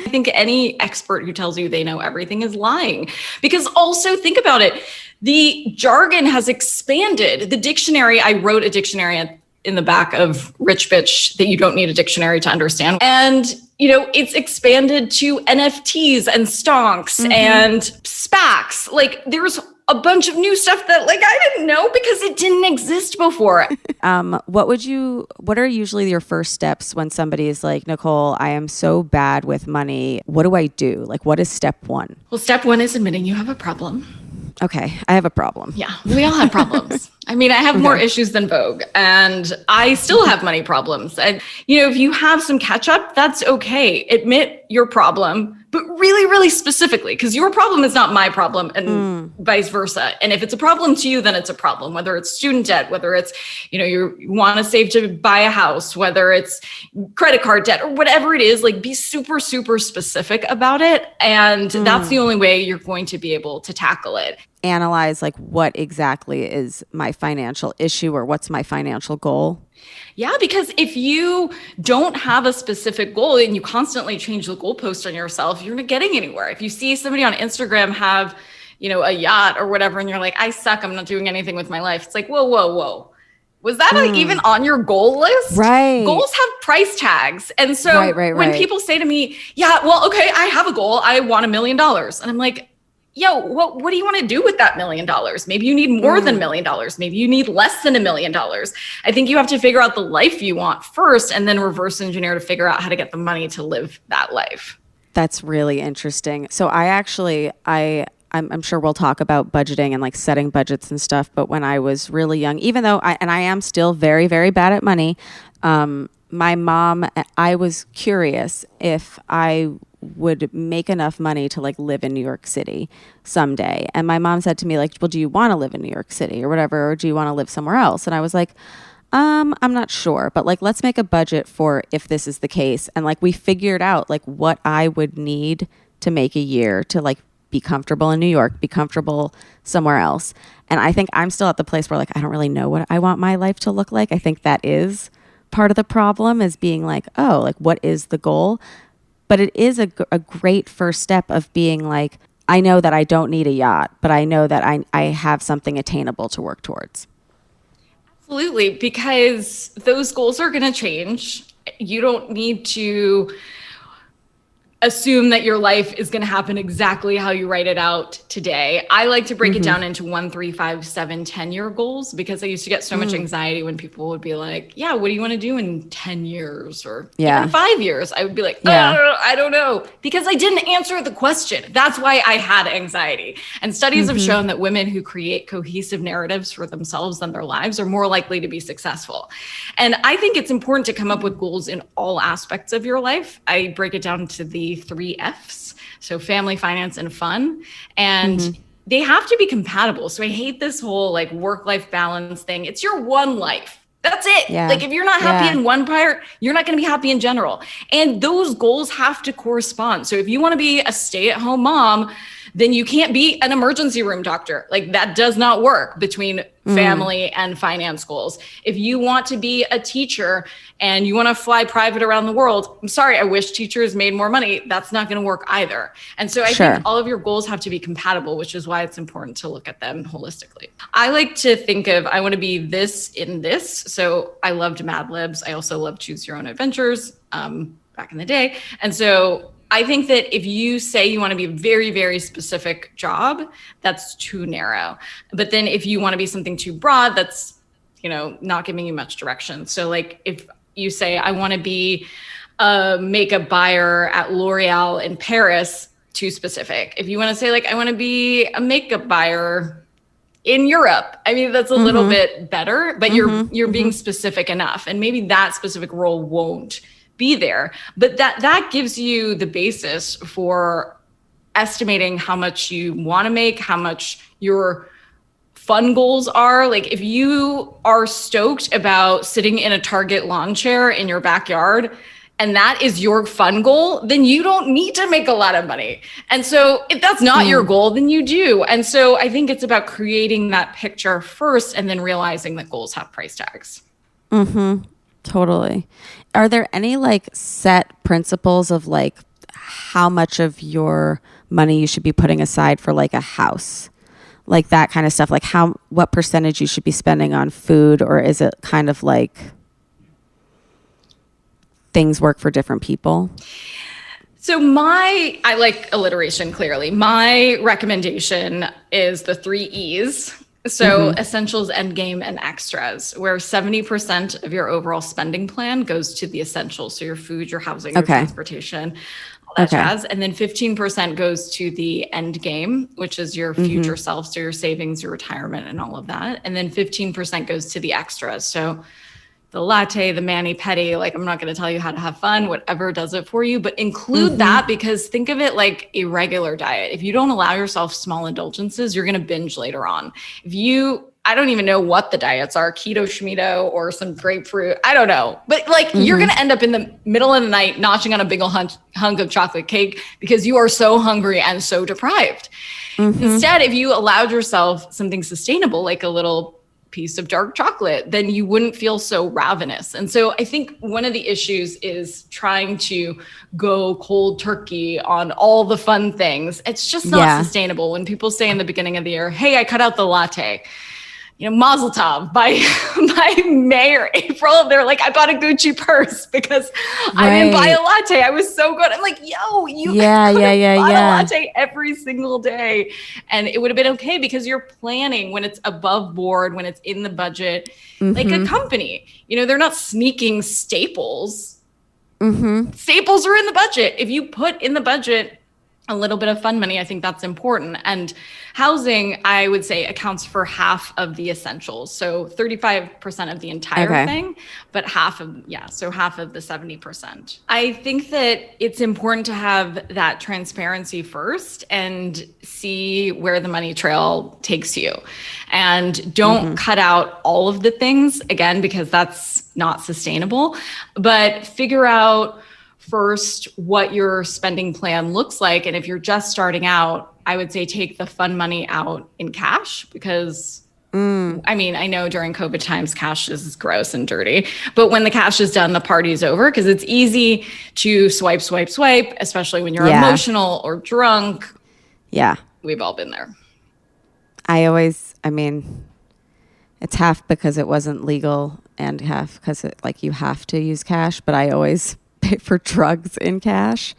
think any expert who tells you they know everything is lying. Because also think about it, the jargon has expanded. The dictionary, I wrote a dictionary in the back of Rich Bitch that you don't need a dictionary to understand. And, it's expanded to NFTs and stonks and SPACs. Like there's a bunch of new stuff that like I didn't know because it didn't exist before. What are usually your first steps when somebody is like, Nicole, I am so bad with money. What do I do? Like, what is step one? Well, step one is admitting you have a problem. Okay, I have a problem. Yeah, we all have problems. I mean, I have more issues than Vogue, and I still have money problems. And, if you have some catch up, that's okay. Admit your problem, but really, really specifically, because your problem is not my problem and vice versa. And if it's a problem to you, then it's a problem, whether it's student debt, whether it's, you want to save to buy a house, whether it's credit card debt or whatever it is, like be super, super specific about it. And that's the only way you're going to be able to tackle it. Analyze like what exactly is my financial issue or what's my financial goal. Yeah, because if you don't have a specific goal and you constantly change the goalpost on yourself, you're not getting anywhere. If you see somebody on Instagram have, a yacht or whatever, and you're like, I suck, I'm not doing anything with my life. It's like, whoa. Was that even on your goal list? Right. Goals have price tags. And so when people say to me, yeah, well, okay, I have a goal. I want $1 million. And I'm like, yo, what do you want to do with that $1 million? Maybe you need more than $1 million. Maybe you need less than $1 million. I think you have to figure out the life you want first and then reverse engineer to figure out how to get the money to live that life. That's really interesting. So I'm sure we'll talk about budgeting and like setting budgets and stuff. But when I was really young, even though I am still very, very bad at money, my mom, I was curious if I would make enough money to like live in New York City someday. And my mom said to me like, well, do you want to live in New York City or whatever? Or do you want to live somewhere else? And I was like, I'm not sure, but like, let's make a budget for if this is the case. And like, we figured out like what I would need to make a year to like be comfortable in New York, be comfortable somewhere else. And I think I'm still at the place where like, I don't really know what I want my life to look like. I think that is part of the problem, is being like, oh, like what is the goal? But it is a great first step of being like, I know that I don't need a yacht, but I know that I have something attainable to work towards. Absolutely, because those goals are going to change. You don't need to assume that your life is going to happen exactly how you write it out today. I like to break it down into 1, 3, 5, 7, 10-year goals, because I used to get so much anxiety when people would be like, yeah, what do you want to do in 10 years or even 5 years? I would be like, I don't know, because I didn't answer the question. That's why I had anxiety. And studies have shown that women who create cohesive narratives for themselves and their lives are more likely to be successful. And I think it's important to come up with goals in all aspects of your life. I break it down to the 3 F's. So family, finance, and fun. And they have to be compatible. So I hate this whole like work-life balance thing. It's your one life. That's it. Yeah. Like if you're not happy in one part, you're not going to be happy in general. And those goals have to correspond. So if you want to be a stay-at-home mom, then you can't be an emergency room doctor. Like that does not work between family and finance goals. If you want to be a teacher and you want to fly private around the world, I'm sorry, I wish teachers made more money. That's not going to work either. And so I think all of your goals have to be compatible, which is why it's important to look at them holistically. I like to think of, I want to be this in this. So I loved Mad Libs. I also loved Choose Your Own Adventures back in the day. And so I think that if you say you want to be a very, very specific job, that's too narrow. But then if you want to be something too broad, that's, not giving you much direction. So like if you say, I want to be a makeup buyer at L'Oreal in Paris, too specific. If you want to say like, I want to be a makeup buyer in Europe, I mean, that's a little bit better, but you're being specific enough. And maybe that specific role won't be there, but that gives you the basis for estimating how much you want to make, how much your fun goals are. Like if you are stoked about sitting in a Target lawn chair in your backyard and that is your fun goal, then you don't need to make a lot of money. And so if that's not your goal, then you do. And so I think it's about creating that picture first and then realizing that goals have price tags. Mm-hmm. Totally. Are there any like set principles of like how much of your money you should be putting aside for like a house? Like that kind of stuff, like what percentage you should be spending on food, or is it kind of like things work for different people? So I like alliteration clearly. My recommendation is the 3 E's. So essentials, end game, and extras, where 70% of your overall spending plan goes to the essentials. So your food, your housing, your transportation, all that jazz. And then 15% goes to the end game, which is your future self. So your savings, your retirement, and all of that. And then 15% goes to the extras. So the latte, the mani-pedi, like I'm not going to tell you how to have fun, whatever does it for you, but include that, because think of it like a regular diet. If you don't allow yourself small indulgences, you're going to binge later on. I don't even know what the diets are, keto, schmito, or some grapefruit. I don't know. But like you're going to end up in the middle of the night notching on a big old hunk of chocolate cake because you are so hungry and so deprived. Instead, if you allowed yourself something sustainable, like a little piece of dark chocolate, then you wouldn't feel so ravenous. And so I think one of the issues is trying to go cold turkey on all the fun things. It's just not sustainable. When people say in the beginning of the year, hey, I cut out the latte, Mazel tov, by May or April, they're like, I bought a Gucci purse because I didn't buy a latte. I was so good. I'm like, yo, you bought a latte every single day. And it would have been okay because you're planning when it's above board, when it's in the budget, like a company. They're not sneaking staples. Staples are in the budget. If you put in the budget a little bit of fun money, I think that's important. And housing, I would say, accounts for half of the essentials. So 35% of the entire thing, but half of the 70%. I think that it's important to have that transparency first and see where the money trail takes you. And don't cut out all of the things, again, because that's not sustainable, but figure out first what your spending plan looks like. And if you're just starting out, I would say take the fun money out in cash because I know during COVID times, cash is gross and dirty, but when the cash is done, the party's over because it's easy to swipe, especially when you're emotional or drunk. Yeah. We've all been there. It's half because it wasn't legal and half because you have to use cash, but I always pay for drugs in cash.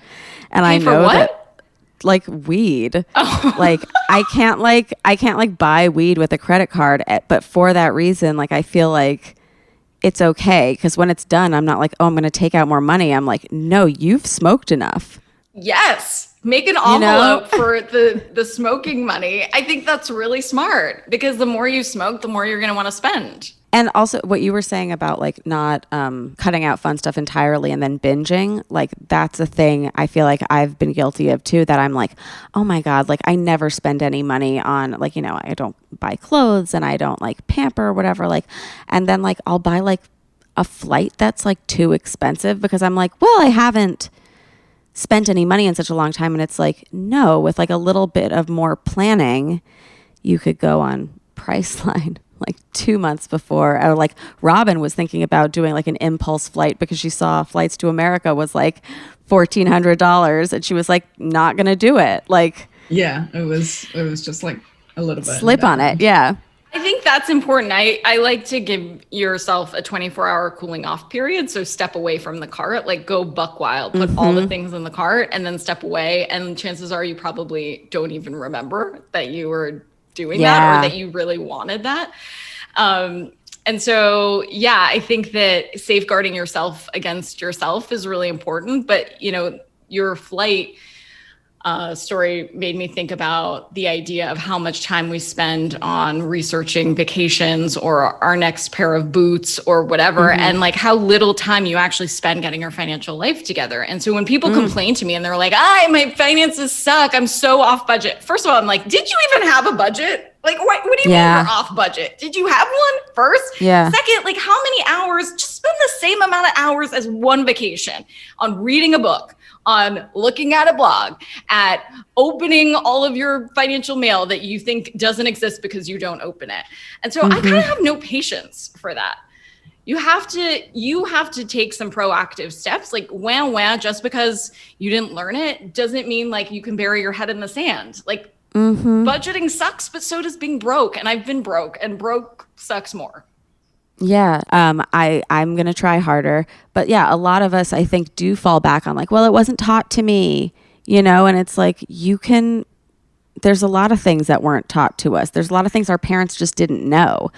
And I know that like weed, I can't buy weed with a credit card, but for that reason, I feel like it's okay. Because when it's done, I'm not like, oh, I'm going to take out more money. I'm like, no, you've smoked enough. Yes. Make an envelope for the smoking money. I think that's really smart because the more you smoke, the more you're going to want to spend. And also what you were saying about not cutting out fun stuff entirely and then binging, that's a thing I feel like I've been guilty of too, that I'm like, oh my God, I never spend any money on I don't buy clothes and I don't pamper or whatever. And then I'll buy a flight that's too expensive because I'm like, well, I haven't spent any money in such a long time. And it's no, with a little bit of more planning, you could go on Priceline 2 months before, or Robin was thinking about doing an impulse flight because she saw flights to America was $1,400 and she was not gonna do it. It was just a little bit slip on it. Yeah. I think that's important. I like to give yourself a 24-hour cooling off period. So step away from the cart, go buck wild, put all the things in the cart and then step away. And chances are you probably don't even remember that you were doing that or that you really wanted that. And so, I think that safeguarding yourself against yourself is really important. But, your flight story made me think about the idea of how much time we spend on researching vacations or our next pair of boots or whatever, and how little time you actually spend getting your financial life together. And so when people complain to me and they're like, my finances suck, I'm so off budget. First of all, I'm like, did you even have a budget? What do you mean you're off budget? Did you have one first? Yeah. Second, how many hours, just spend the same amount of hours as one vacation on reading a book, on looking at a blog, at opening all of your financial mail that you think doesn't exist because you don't open it. And so I kind of have no patience for that. You have to take some proactive steps. Like, wah, just because you didn't learn it doesn't mean like you can bury your head in the sand. Like, budgeting sucks, but so does being broke. And I've been broke, and broke sucks more. Yeah. I'm going to try harder. But yeah, a lot of us, I think, do fall back on like, well, it wasn't taught to me, you know, and it's like, there's a lot of things that weren't taught to us. There's a lot of things our parents just didn't know,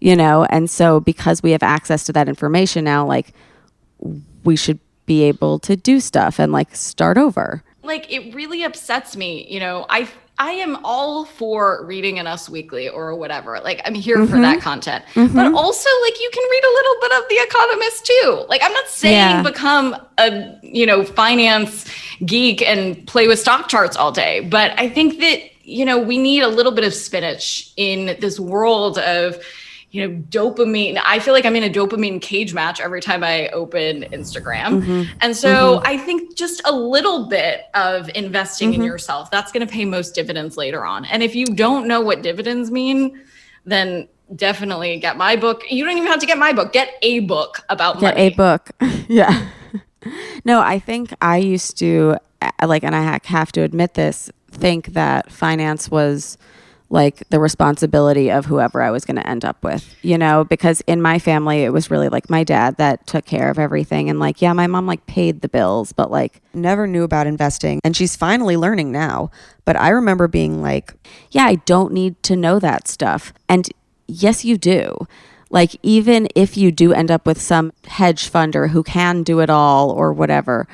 you know? And so because we have access to that information now, like, we should be able to do stuff and like start over. Like, it really upsets me, you know, I am all for reading an Us Weekly or whatever. Like, I'm here for that content. But also, like, you can read a little bit of The Economist too. Like, I'm not saying become a, you know, finance geek and play with stock charts all day. But I think that, you know, we need a little bit of spinach in this world of, you know, dopamine. I feel like I'm in a dopamine cage match every time I open Instagram. And so I think just a little bit of investing in yourself, that's going to pay most dividends later on. And if you don't know what dividends mean, then definitely get my book. You don't even have to get my book. Get a book about money. Get a book. Yeah. No, I think I used to, like, and I have to admit this, think that finance was like the responsibility of whoever I was going to end up with, you know, because in my family, it was really like my dad that took care of everything. And like, yeah, my mom like paid the bills, but like never knew about investing. And she's finally learning now. But I remember being like, yeah, I don't need to know that stuff. And yes, you do. Like, even if you do end up with some hedge funder who can do it all or whatever,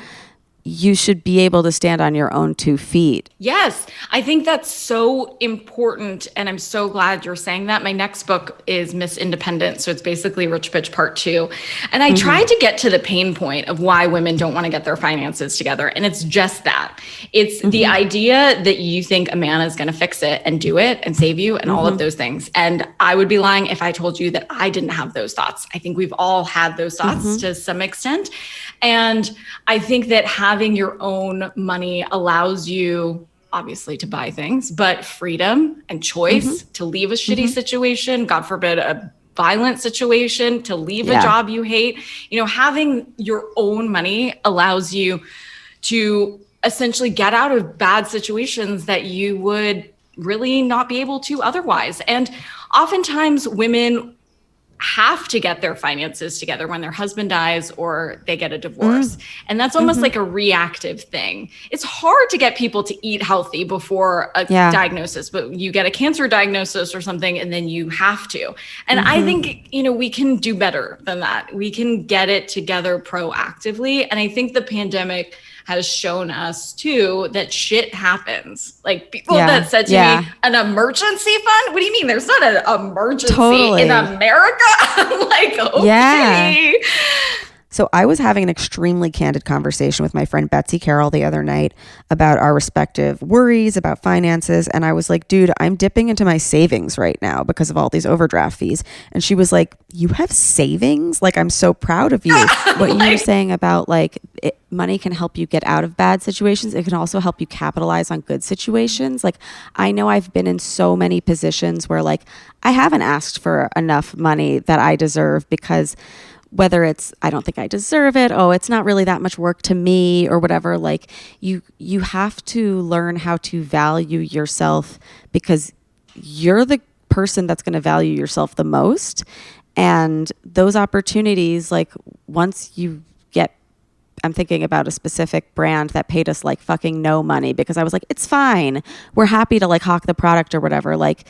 you should be able to stand on your own 2 feet. Yes, I think that's so important. And I'm so glad you're saying that. My next book is Miss Independent. So it's basically Rich Bitch Part 2. And I tried to get to the pain point of why women don't want to get their finances together. And it's just that. It's the idea that you think a man is going to fix it and do it and save you and all of those things. And I would be lying if I told you that I didn't have those thoughts. I think we've all had those thoughts to some extent. And I think that having your own money allows you, obviously, to buy things, but freedom and choice to leave a shitty situation, God forbid, a violent situation, to leave a job you hate. You know, having your own money allows you to essentially get out of bad situations that you would really not be able to otherwise. And oftentimes women have to get their finances together when their husband dies or they get a divorce. And that's almost like a reactive thing. It's hard to get people to eat healthy before a diagnosis, but you get a cancer diagnosis or something and then you have to. And I think, you know, we can do better than that. We can get it together proactively. And I think the pandemic has shown us too that shit happens. Like, people that said to me, an emergency fund? What do you mean? There's not an emergency in America. I'm like, okay. Yeah. So I was having an extremely candid conversation with my friend Betsy Carroll the other night about our respective worries about finances. And I was like, dude, I'm dipping into my savings right now because of all these overdraft fees. And she was like, you have savings? Like, I'm so proud of you. What you were saying about like money can help you get out of bad situations. It can also help you capitalize on good situations. Like, I know I've been in so many positions where like I haven't asked for enough money that I deserve because whether it's, I don't think I deserve it, oh, it's not really that much work to me or whatever, like you have to learn how to value yourself because you're the person that's going to value yourself the most. And those opportunities, like once you get, I'm thinking about a specific brand that paid us like fucking no money because I was like, it's fine. We're happy to like hawk the product or whatever. Like,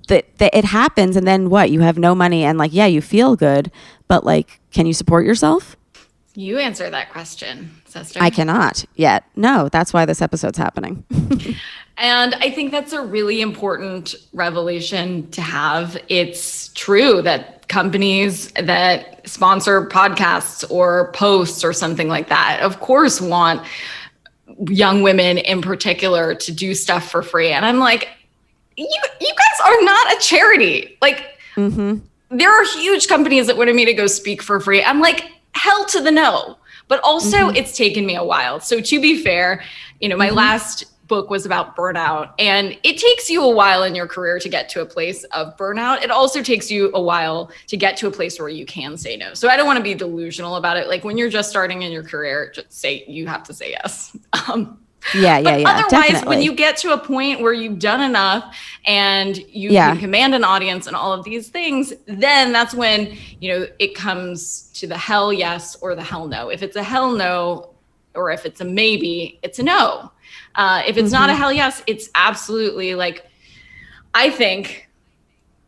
it happens, and then what? You have no money, and like, yeah, you feel good, but like, can you support yourself? You answer that question, sister. I cannot yet. No, that's why this episode's happening. And I think that's a really important revelation to have. It's true that companies that sponsor podcasts or posts or something like that, of course, want young women in particular to do stuff for free. And I'm like, you guys are not a charity. Like, there are huge companies that wanted me to go speak for free. I'm like, hell to the no. But also, it's taken me a while. So to be fair, you know, my last book was about burnout, and it takes you a while in your career to get to a place of burnout. It also takes you a while to get to a place where you can say no. So I don't want to be delusional about it. Like when you're just starting in your career, you have to say yes. Yeah. Otherwise, definitely. when you get to a point where you've done enough and you can command an audience and all of these things, then that's when, it comes to the hell yes or the hell no. If it's a hell no, or if it's a maybe, it's a no. If it's not a hell yes, it's absolutely I think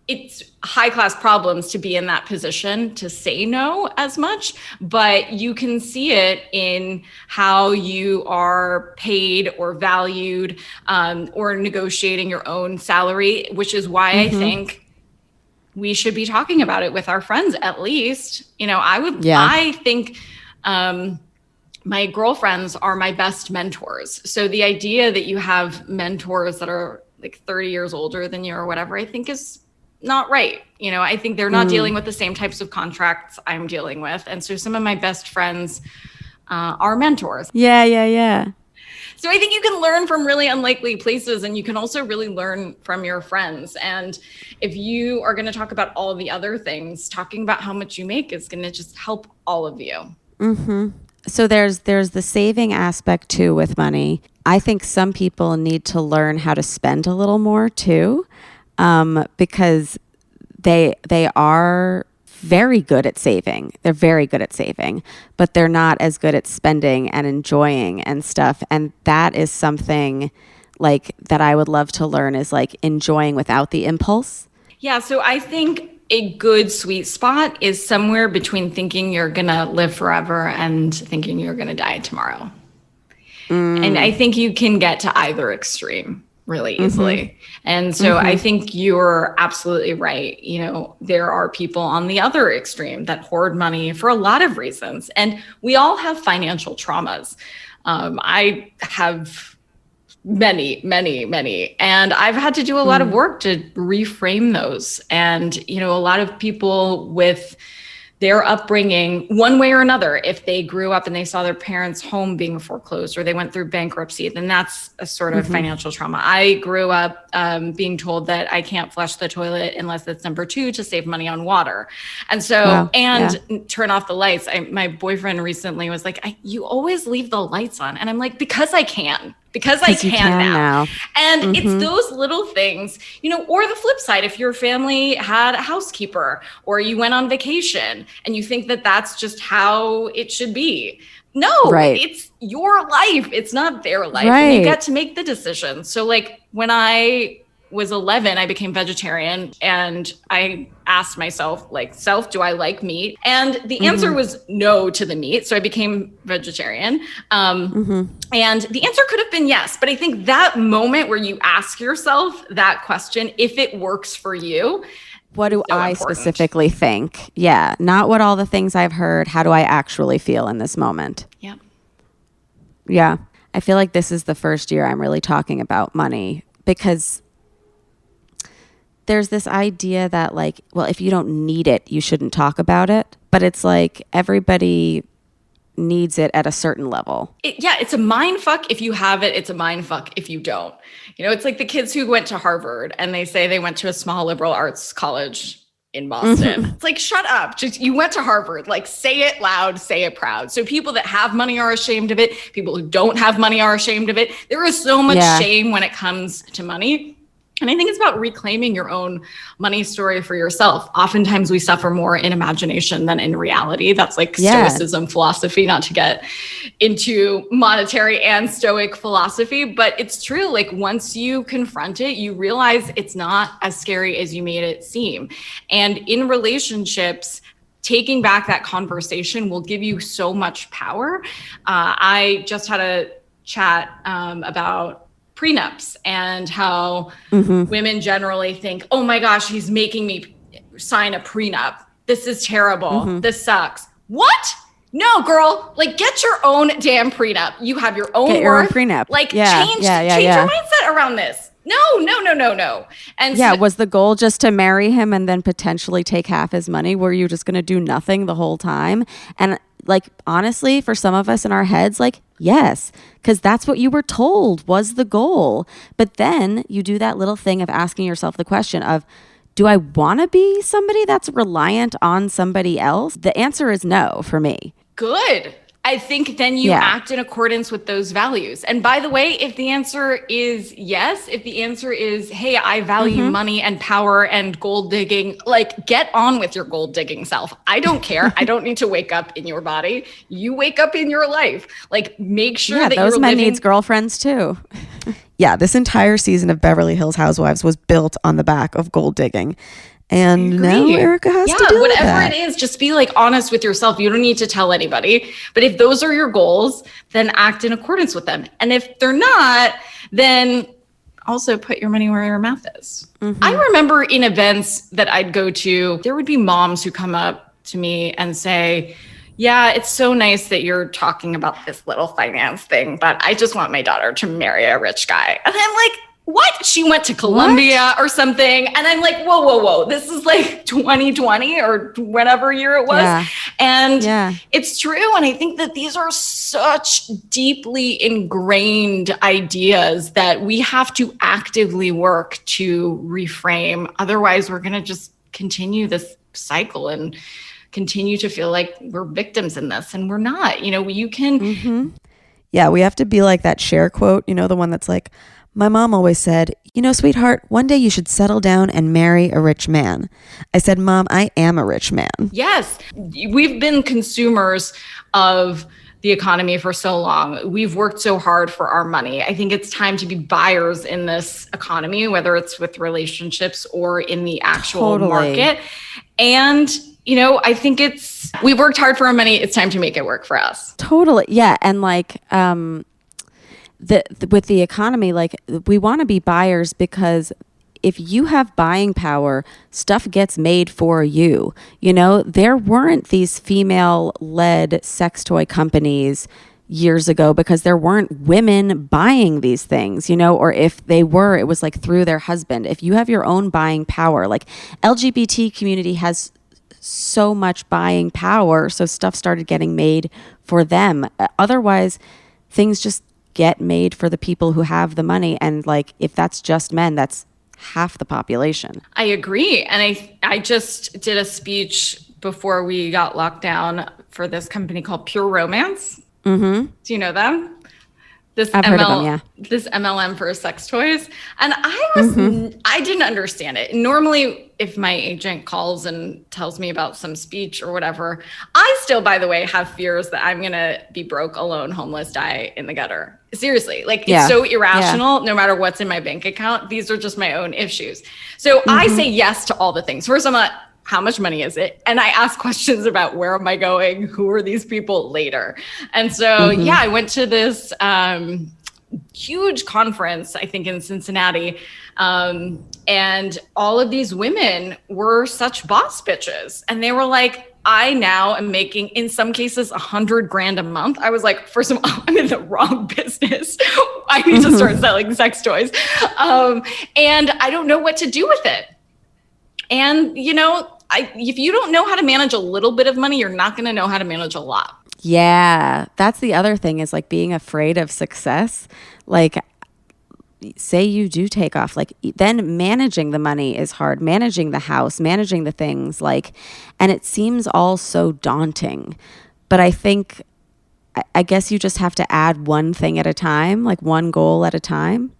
it's high class problems to be in that position to say no as much, but you can see it in how you are paid or valued, or negotiating your own salary, which is why I think we should be talking about it with our friends, at least. I think, my girlfriends are my best mentors. So the idea that you have mentors that are 30 years older than you or whatever, I think is not right. I think they're not dealing with the same types of contracts I'm dealing with. And so some of my best friends are mentors. Yeah. So I think you can learn from really unlikely places, and you can also really learn from your friends. And if you are going to talk about all the other things, talking about how much you make is going to just help all of you. So there's the saving aspect too with money. I think some people need to learn how to spend a little more too, because they are very good at saving. They're very good at saving, but they're not as good at spending and enjoying and stuff. And that is something that I would love to learn, is enjoying without the impulse. Yeah. So I think a good sweet spot is somewhere between thinking you're going to live forever and thinking you're going to die tomorrow. And I think you can get to either extreme really easily. And so I think you're absolutely right. There are people on the other extreme that hoard money for a lot of reasons. And we all have financial traumas. I have many. And I've had to do a lot of work to reframe those. And, a lot of people with their upbringing, one way or another, if they grew up and they saw their parents' home being foreclosed or they went through bankruptcy, then that's a sort of financial trauma. I grew up being told that I can't flush the toilet unless it's number 2 to save money on water. And so, turn off the lights. My boyfriend recently was like, you always leave the lights on. And I'm like, because I can. Because I can now. And it's those little things, or the flip side, if your family had a housekeeper or you went on vacation and you think that that's just how it should be. No, it's your life. It's not their life. Right. And you get to make the decision. So when I was 11, I became vegetarian, and I asked myself, do I like meat? And the answer was no to the meat. So I became vegetarian. And the answer could have been yes. But I think that moment where you ask yourself that question, if it works for you, what do I specifically think? Yeah. Not what all the things I've heard. How do I actually feel in this moment? Yeah. Yeah. I feel like this is the first year I'm really talking about money, because there's this idea that if you don't need it, you shouldn't talk about it. But it's everybody needs it at a certain level. It's a mind fuck if you have it. It's a mind fuck if you don't. It's like the kids who went to Harvard and they say they went to a small liberal arts college in Boston. It's shut up. Just, you went to Harvard. Say it loud, say it proud. So people that have money are ashamed of it. People who don't have money are ashamed of it. There is so much shame when it comes to money. And I think it's about reclaiming your own money story for yourself. Oftentimes we suffer more in imagination than in reality. That's Stoicism philosophy, not to get into monetary and Stoic philosophy, but it's true. Once you confront it, you realize it's not as scary as you made it seem. And in relationships, taking back that conversation will give you so much power. I just had a chat about prenups and how women generally think, oh my gosh, he's making me sign a prenup. This is terrible. This sucks. What? No, girl, get your own damn prenup. You have your own Get your own prenup. Change your mindset around this. No. And was the goal just to marry him and then potentially take half his money? Were you just going to do nothing the whole time? And like, honestly, for some of us in our heads, like, yes, because that's what you were told was the goal. But then you do that little thing of asking yourself the question of, do I want to be somebody that's reliant on somebody else? The answer is no for me. Good. I think then you act in accordance with those values. And by the way, if the answer is yes, if the answer is, hey, I value money and power and gold digging, like, get on with your gold digging self. I don't care. I don't need to wake up in your body. You wake up in your life. Like, make sure that those you're men living- needs girlfriends too. Yeah, this entire season of Beverly Hills Housewives was built on the back of gold digging. And now Erica has to deal with that. Whatever it is, just be like honest with yourself. You don't need to tell anybody. But if those are your goals, then act in accordance with them. And if they're not, then also put your money where your mouth is. I remember in events that I'd go to, there would be moms who come up to me and say, yeah, it's so nice that you're talking about this little finance thing, but I just want my daughter to marry a rich guy. And I'm like, what? She went to Columbia or something. And I'm like, whoa. This is like 2020 or whatever year it was. Yeah. And it's true. And I think that these are such deeply ingrained ideas that we have to actively work to reframe. Otherwise, we're going to just continue this cycle and continue to feel like we're victims in this. And we're not. You know, you can. Yeah, we have to be like that Cher quote, you know, the one that's like, my mom always said, you know, sweetheart, one day you should settle down and marry a rich man. I said, Mom, I am a rich man. Yes. We've been consumers of the economy for so long. We've worked so hard for our money. I think it's time to be buyers in this economy, whether it's with relationships or in the actual market. And, you know, I think we worked hard for our money. It's time to make it work for us. Totally. Yeah. And like, with the economy, like, we want to be buyers because if you have buying power, stuff gets made for you. You know, there weren't these female-led sex toy companies years ago because there weren't women buying these things, you know, or if they were, it was like through their husband. If you have your own buying power, like LGBT community has so much buying power, so stuff started getting made for them. Otherwise, things just get made for the people who have the money. And like, if that's just men, that's half the population. I agree. And I just did a speech before we got locked down for this company called Pure Romance. Do you know them? I've heard of them, yeah. This MLM for sex toys. And I didn't understand it. Normally, if my agent calls and tells me about some speech or whatever, I still, by the way, have fears that I'm going to be broke, alone, homeless, die in the gutter. Seriously, like, it's so irrational. No matter what's in my bank account, these are just my own issues. So I say yes to all the things. First, I'm like, how much money is it? And I ask questions about where am I going? Who are these people later? And so, I went to this huge conference, I think in Cincinnati. And all of these women were such boss bitches. And they were like, I now am making, in some cases, $100,000 a month. I was like, first of all, I'm in the wrong business. I need to start selling sex toys. And I don't know what to do with it. And, you know, if you don't know how to manage a little bit of money, you're not going to know how to manage a lot. Yeah. That's the other thing is like being afraid of success. Like, say you do take off, like, then managing the money is hard, managing the house, managing the things, like, and it seems all so daunting. But I think, I guess you just have to add one thing at a time, like one goal at a time.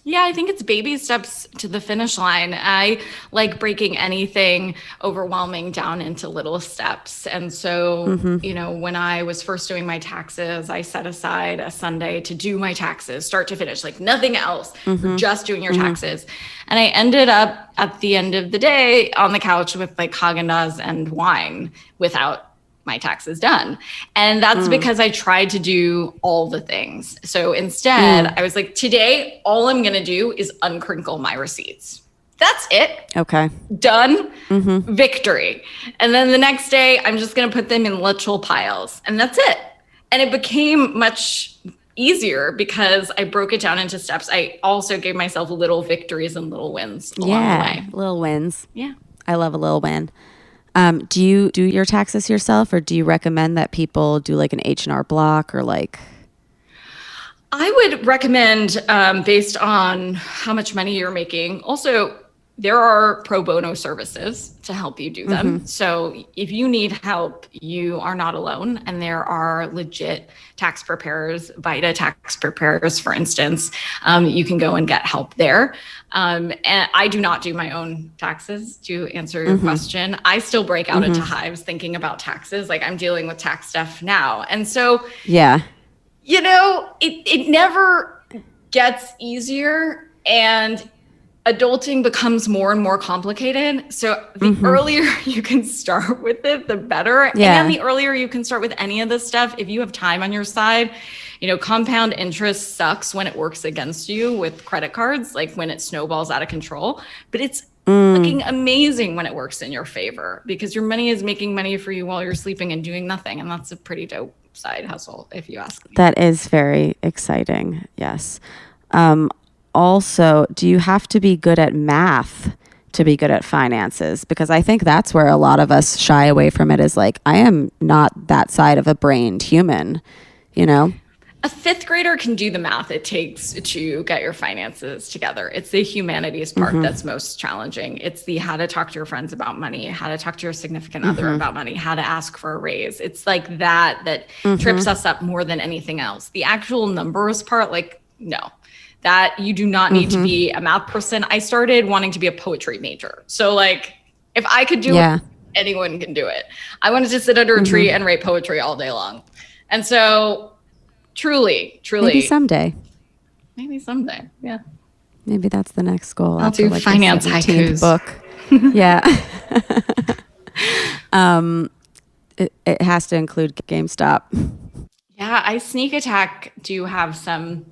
Yeah, I think it's baby steps to the finish line. I like breaking anything overwhelming down into little steps. And so, you know, when I was first doing my taxes, I set aside a Sunday to do my taxes, start to finish, like nothing else, just doing your taxes. And I ended up at the end of the day on the couch with like Haagen-Dazs and wine without my taxes done. And that's because I tried to do all the things. So instead, I was like, today, all I'm going to do is uncrinkle my receipts. That's it. Okay. Done. Victory. And then the next day, I'm just going to put them in literal piles. And that's it. And it became much easier because I broke it down into steps. I also gave myself little victories and little wins along the way. Little wins. Yeah. I love a little win. Do you do your taxes yourself, or do you recommend that people do like an H&R Block or like? I would recommend based on how much money you're making. Also, there are pro bono services to help you do them. So if you need help, you are not alone. And there are legit tax preparers, VITA tax preparers, for instance. You can go and get help there. And I do not do my own taxes, to answer your question. I still break out into hives thinking about taxes. Like, I'm dealing with tax stuff now. And so, you know, it never gets easier, and adulting becomes more and more complicated. So the earlier you can start with it, the better. And the earlier you can start with any of this stuff, if you have time on your side. You know, compound interest sucks when it works against you with credit cards, like when it snowballs out of control. But it's fucking amazing when it works in your favor, because your money is making money for you while you're sleeping and doing nothing. And that's a pretty dope side hustle, if you ask me. That is very exciting. Yes. Also, do you have to be good at math to be good at finances? Because I think that's where a lot of us shy away from it, is like, I am not that side of a brained human, you know? A fifth grader can do the math it takes to get your finances together. It's the humanities part that's most challenging. It's the how to talk to your friends about money, how to talk to your significant other about money, how to ask for a raise. It's like that trips us up more than anything else. The actual numbers part, like, no. That you do not need to be a math person. I started wanting to be a poetry major. So like, if I could do it, anyone can do it. I wanted to sit under a tree and write poetry all day long. And so truly. Maybe someday. Yeah. Maybe that's the next goal. I'll do like finance haikus book. It has to include GameStop. Yeah, I sneak attack do have some.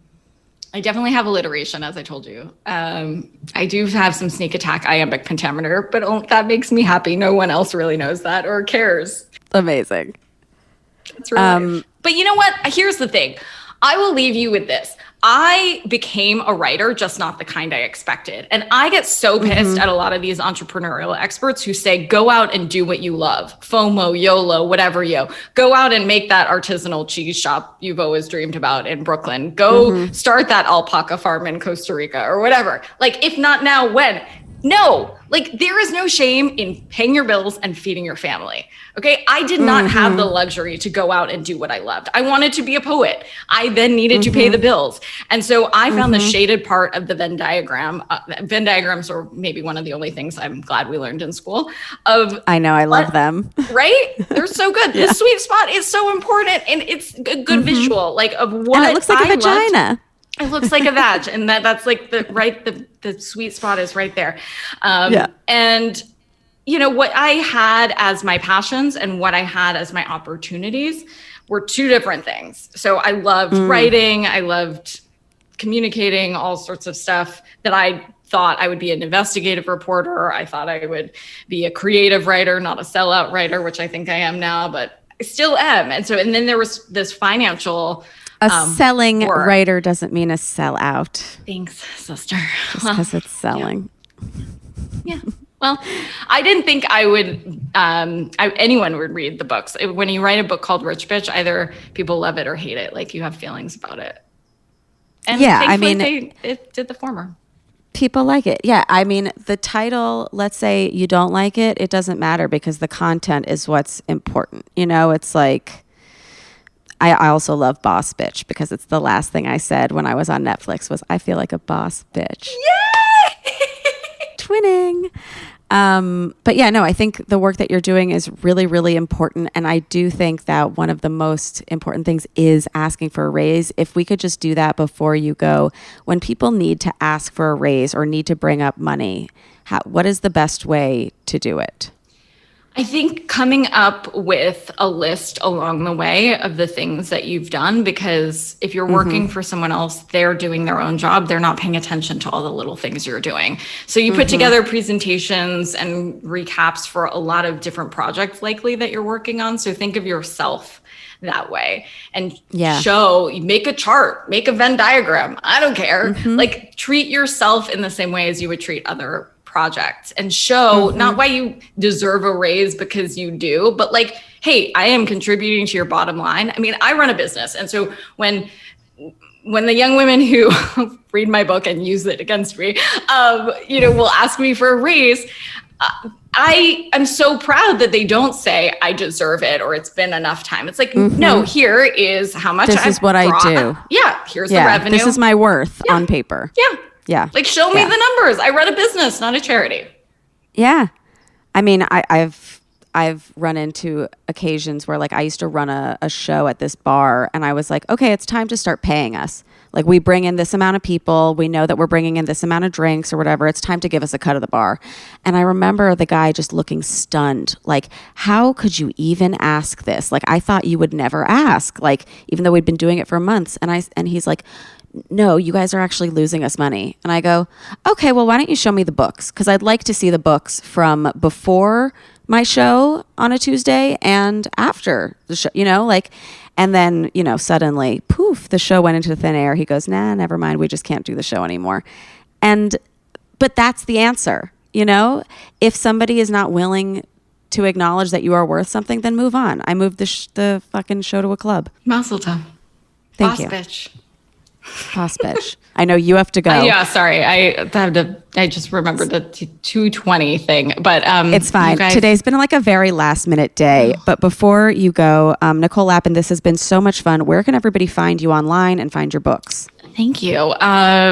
I definitely have alliteration, as I told you. I do have some sneak attack iambic pentameter, but that makes me happy. No one else really knows that or cares. Amazing. That's right. But you know what? Here's the thing. I will leave you with this. I became a writer, just not the kind I expected. And I get so pissed at a lot of these entrepreneurial experts who say, go out and do what you love. FOMO, YOLO, whatever, go out and make that artisanal cheese shop you've always dreamed about in Brooklyn. Go start that alpaca farm in Costa Rica or whatever. Like, if not now, when? No, like, there is no shame in paying your bills and feeding your family. Okay. I did not have the luxury to go out and do what I loved. I wanted to be a poet. I then needed to pay the bills. And so I found the shaded part of the Venn diagram. Venn diagrams are maybe one of the only things I'm glad we learned in school. I know, I love them. Right? They're so good. The sweet spot is so important. And it's a good visual, like, of what and it looks like a vagina. It looks like a vag, and that's like the sweet spot is right there. And you know, what I had as my passions and what I had as my opportunities were two different things. So I loved writing, I loved communicating, all sorts of stuff that I thought I would be an investigative reporter. I thought I would be a creative writer, not a sellout writer, which I think I am now, but I still am. And then there was this financial selling writer doesn't mean a sellout. Thanks, sister. Just because it's selling. Yeah. Well, I didn't think I would, anyone would read the books. When you write a book called Rich Bitch, either people love it or hate it. Like, you have feelings about it. And I mean, it did the former. People like it. Yeah. I mean, the title, let's say you don't like it, it doesn't matter, because the content is what's important. You know, it's like, I also love Boss Bitch, because it's the last thing I said when I was on Netflix was, I feel like a boss bitch. Yay! Twinning. But yeah, no, I think the work that you're doing is really, really important. And I do think that one of the most important things is asking for a raise. If we could just do that before you go, when people need to ask for a raise or need to bring up money, what is the best way to do it? I think coming up with a list along the way of the things that you've done, because if you're working for someone else, they're doing their own job. They're not paying attention to all the little things you're doing. So you put together presentations and recaps for a lot of different projects likely that you're working on. So think of yourself that way and make a chart, make a Venn diagram. I don't care. Like, treat yourself in the same way as you would treat other project and show not why you deserve a raise because you do, but like, hey, I am contributing to your bottom line. I mean, I run a business. And so when the young women who read my book and use it against me, will ask me for a raise, I am so proud that they don't say I deserve it or it's been enough time. It's like, no, here is how much this is what I do. Yeah. Here's the revenue. This is my worth on paper. Yeah. Yeah. Like, show me the numbers. I run a business, not a charity. Yeah. I mean, I've run into occasions where like I used to run a show at this bar and I was like, okay, it's time to start paying us. Like we bring in this amount of people. We know that we're bringing in this amount of drinks or whatever. It's time to give us a cut of the bar. And I remember the guy just looking stunned. Like, how could you even ask this? Like, I thought you would never ask, like, even though we'd been doing it for months. And he's like, no, you guys are actually losing us money. And I go, okay, well, why don't you show me the books? Because I'd like to see the books from before my show on a Tuesday and after the show, and then, suddenly, poof, the show went into thin air. He goes, nah, never mind. We just can't do the show anymore. But that's the answer. If somebody is not willing to acknowledge that you are worth something, then move on. I moved the fucking show to a club. Mazel tov. Thank you. Bitch. Boss bitch. I know you have to go. Yeah, sorry. I just remembered the 2:20 thing, but it's fine. Today's been like a very last minute day. But before you go, Nicole Lapin, this has been so much fun. Where can everybody find you online and find your books? Thank you.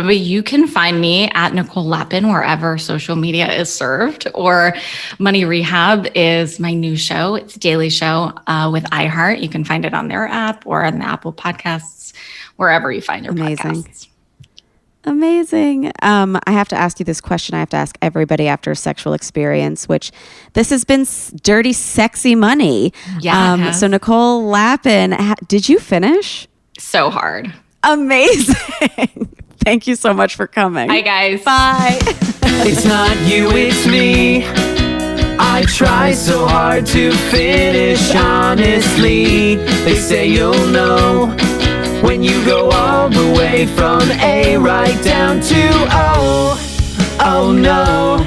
You can find me at Nicole Lapin wherever social media is served, or Money Rehab is my new show. It's a daily show with iHeart. You can find it on their app or on the Apple Podcasts, wherever you find your podcasts. Amazing. I have to ask you this question. I have to ask everybody after a sexual experience, which this has been dirty, sexy money. Yeah. So Nicole Lapin, did you finish? So hard. Amazing. Thank you so much for coming. Hi, guys. Bye. It's not you, it's me. I try so hard to finish honestly. They say you'll know when you go all the way from A right down to O. Oh no,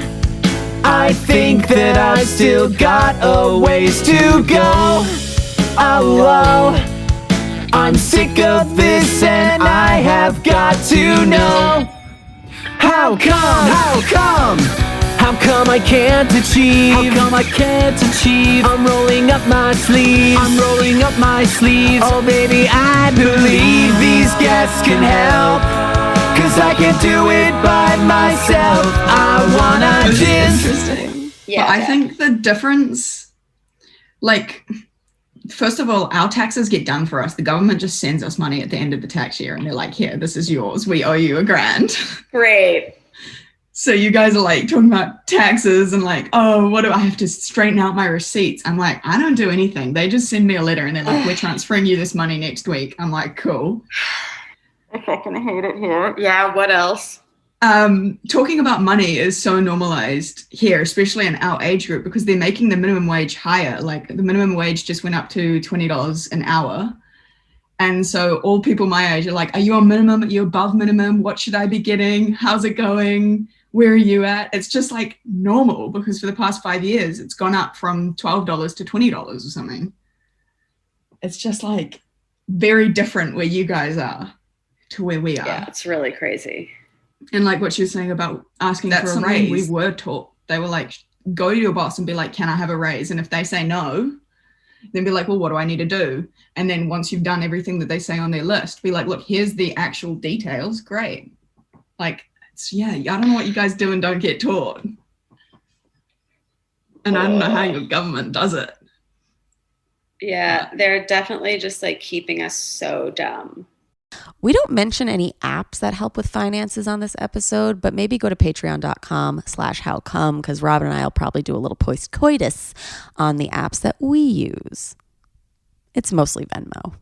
I think that I still got a ways to go. Oh, I'm sick of this and I have got to know. How come I can't achieve? How come I can't achieve? I'm rolling up my sleeves. Oh baby, I believe these guests can help, 'cause I can't do it by myself. I wanna just... Interesting. Yeah. But I think the difference, like, first of all, our taxes get done for us. The government just sends us money at the end of the tax year and they're like, here, this is yours. We owe you $1,000. Great. So you guys are like talking about taxes and like, oh, what do I have to straighten out my receipts? I'm like, I don't do anything. They just send me a letter and they're like, we're transferring you this money next week. I'm like, cool. I fucking hate it here. Yeah, what else? Talking about money is so normalized here, especially in our age group, because they're making the minimum wage higher. Like the minimum wage just went up to $20 an hour. And so all people my age are like, are you on minimum? Are you above minimum? What should I be getting? How's it going? Where are you at? It's just like normal, because for the past 5 years, it's gone up from $12 to $20 or something. It's just like very different where you guys are to where we are. Yeah, it's really crazy. And like what she was saying about asking for a raise, we were taught. They were like, go to your boss and be like, can I have a raise? And if they say no, then be like, well, what do I need to do? And then once you've done everything that they say on their list, be like, look, here's the actual details. Great. Like, I don't know what you guys do and don't get taught. And I don't know how your government does it. Yeah, they're definitely just like keeping us so dumb. We don't mention any apps that help with finances on this episode, but maybe go to patreon.com/howcome, because Robin and I will probably do a little post-coitus on the apps that we use. It's mostly Venmo.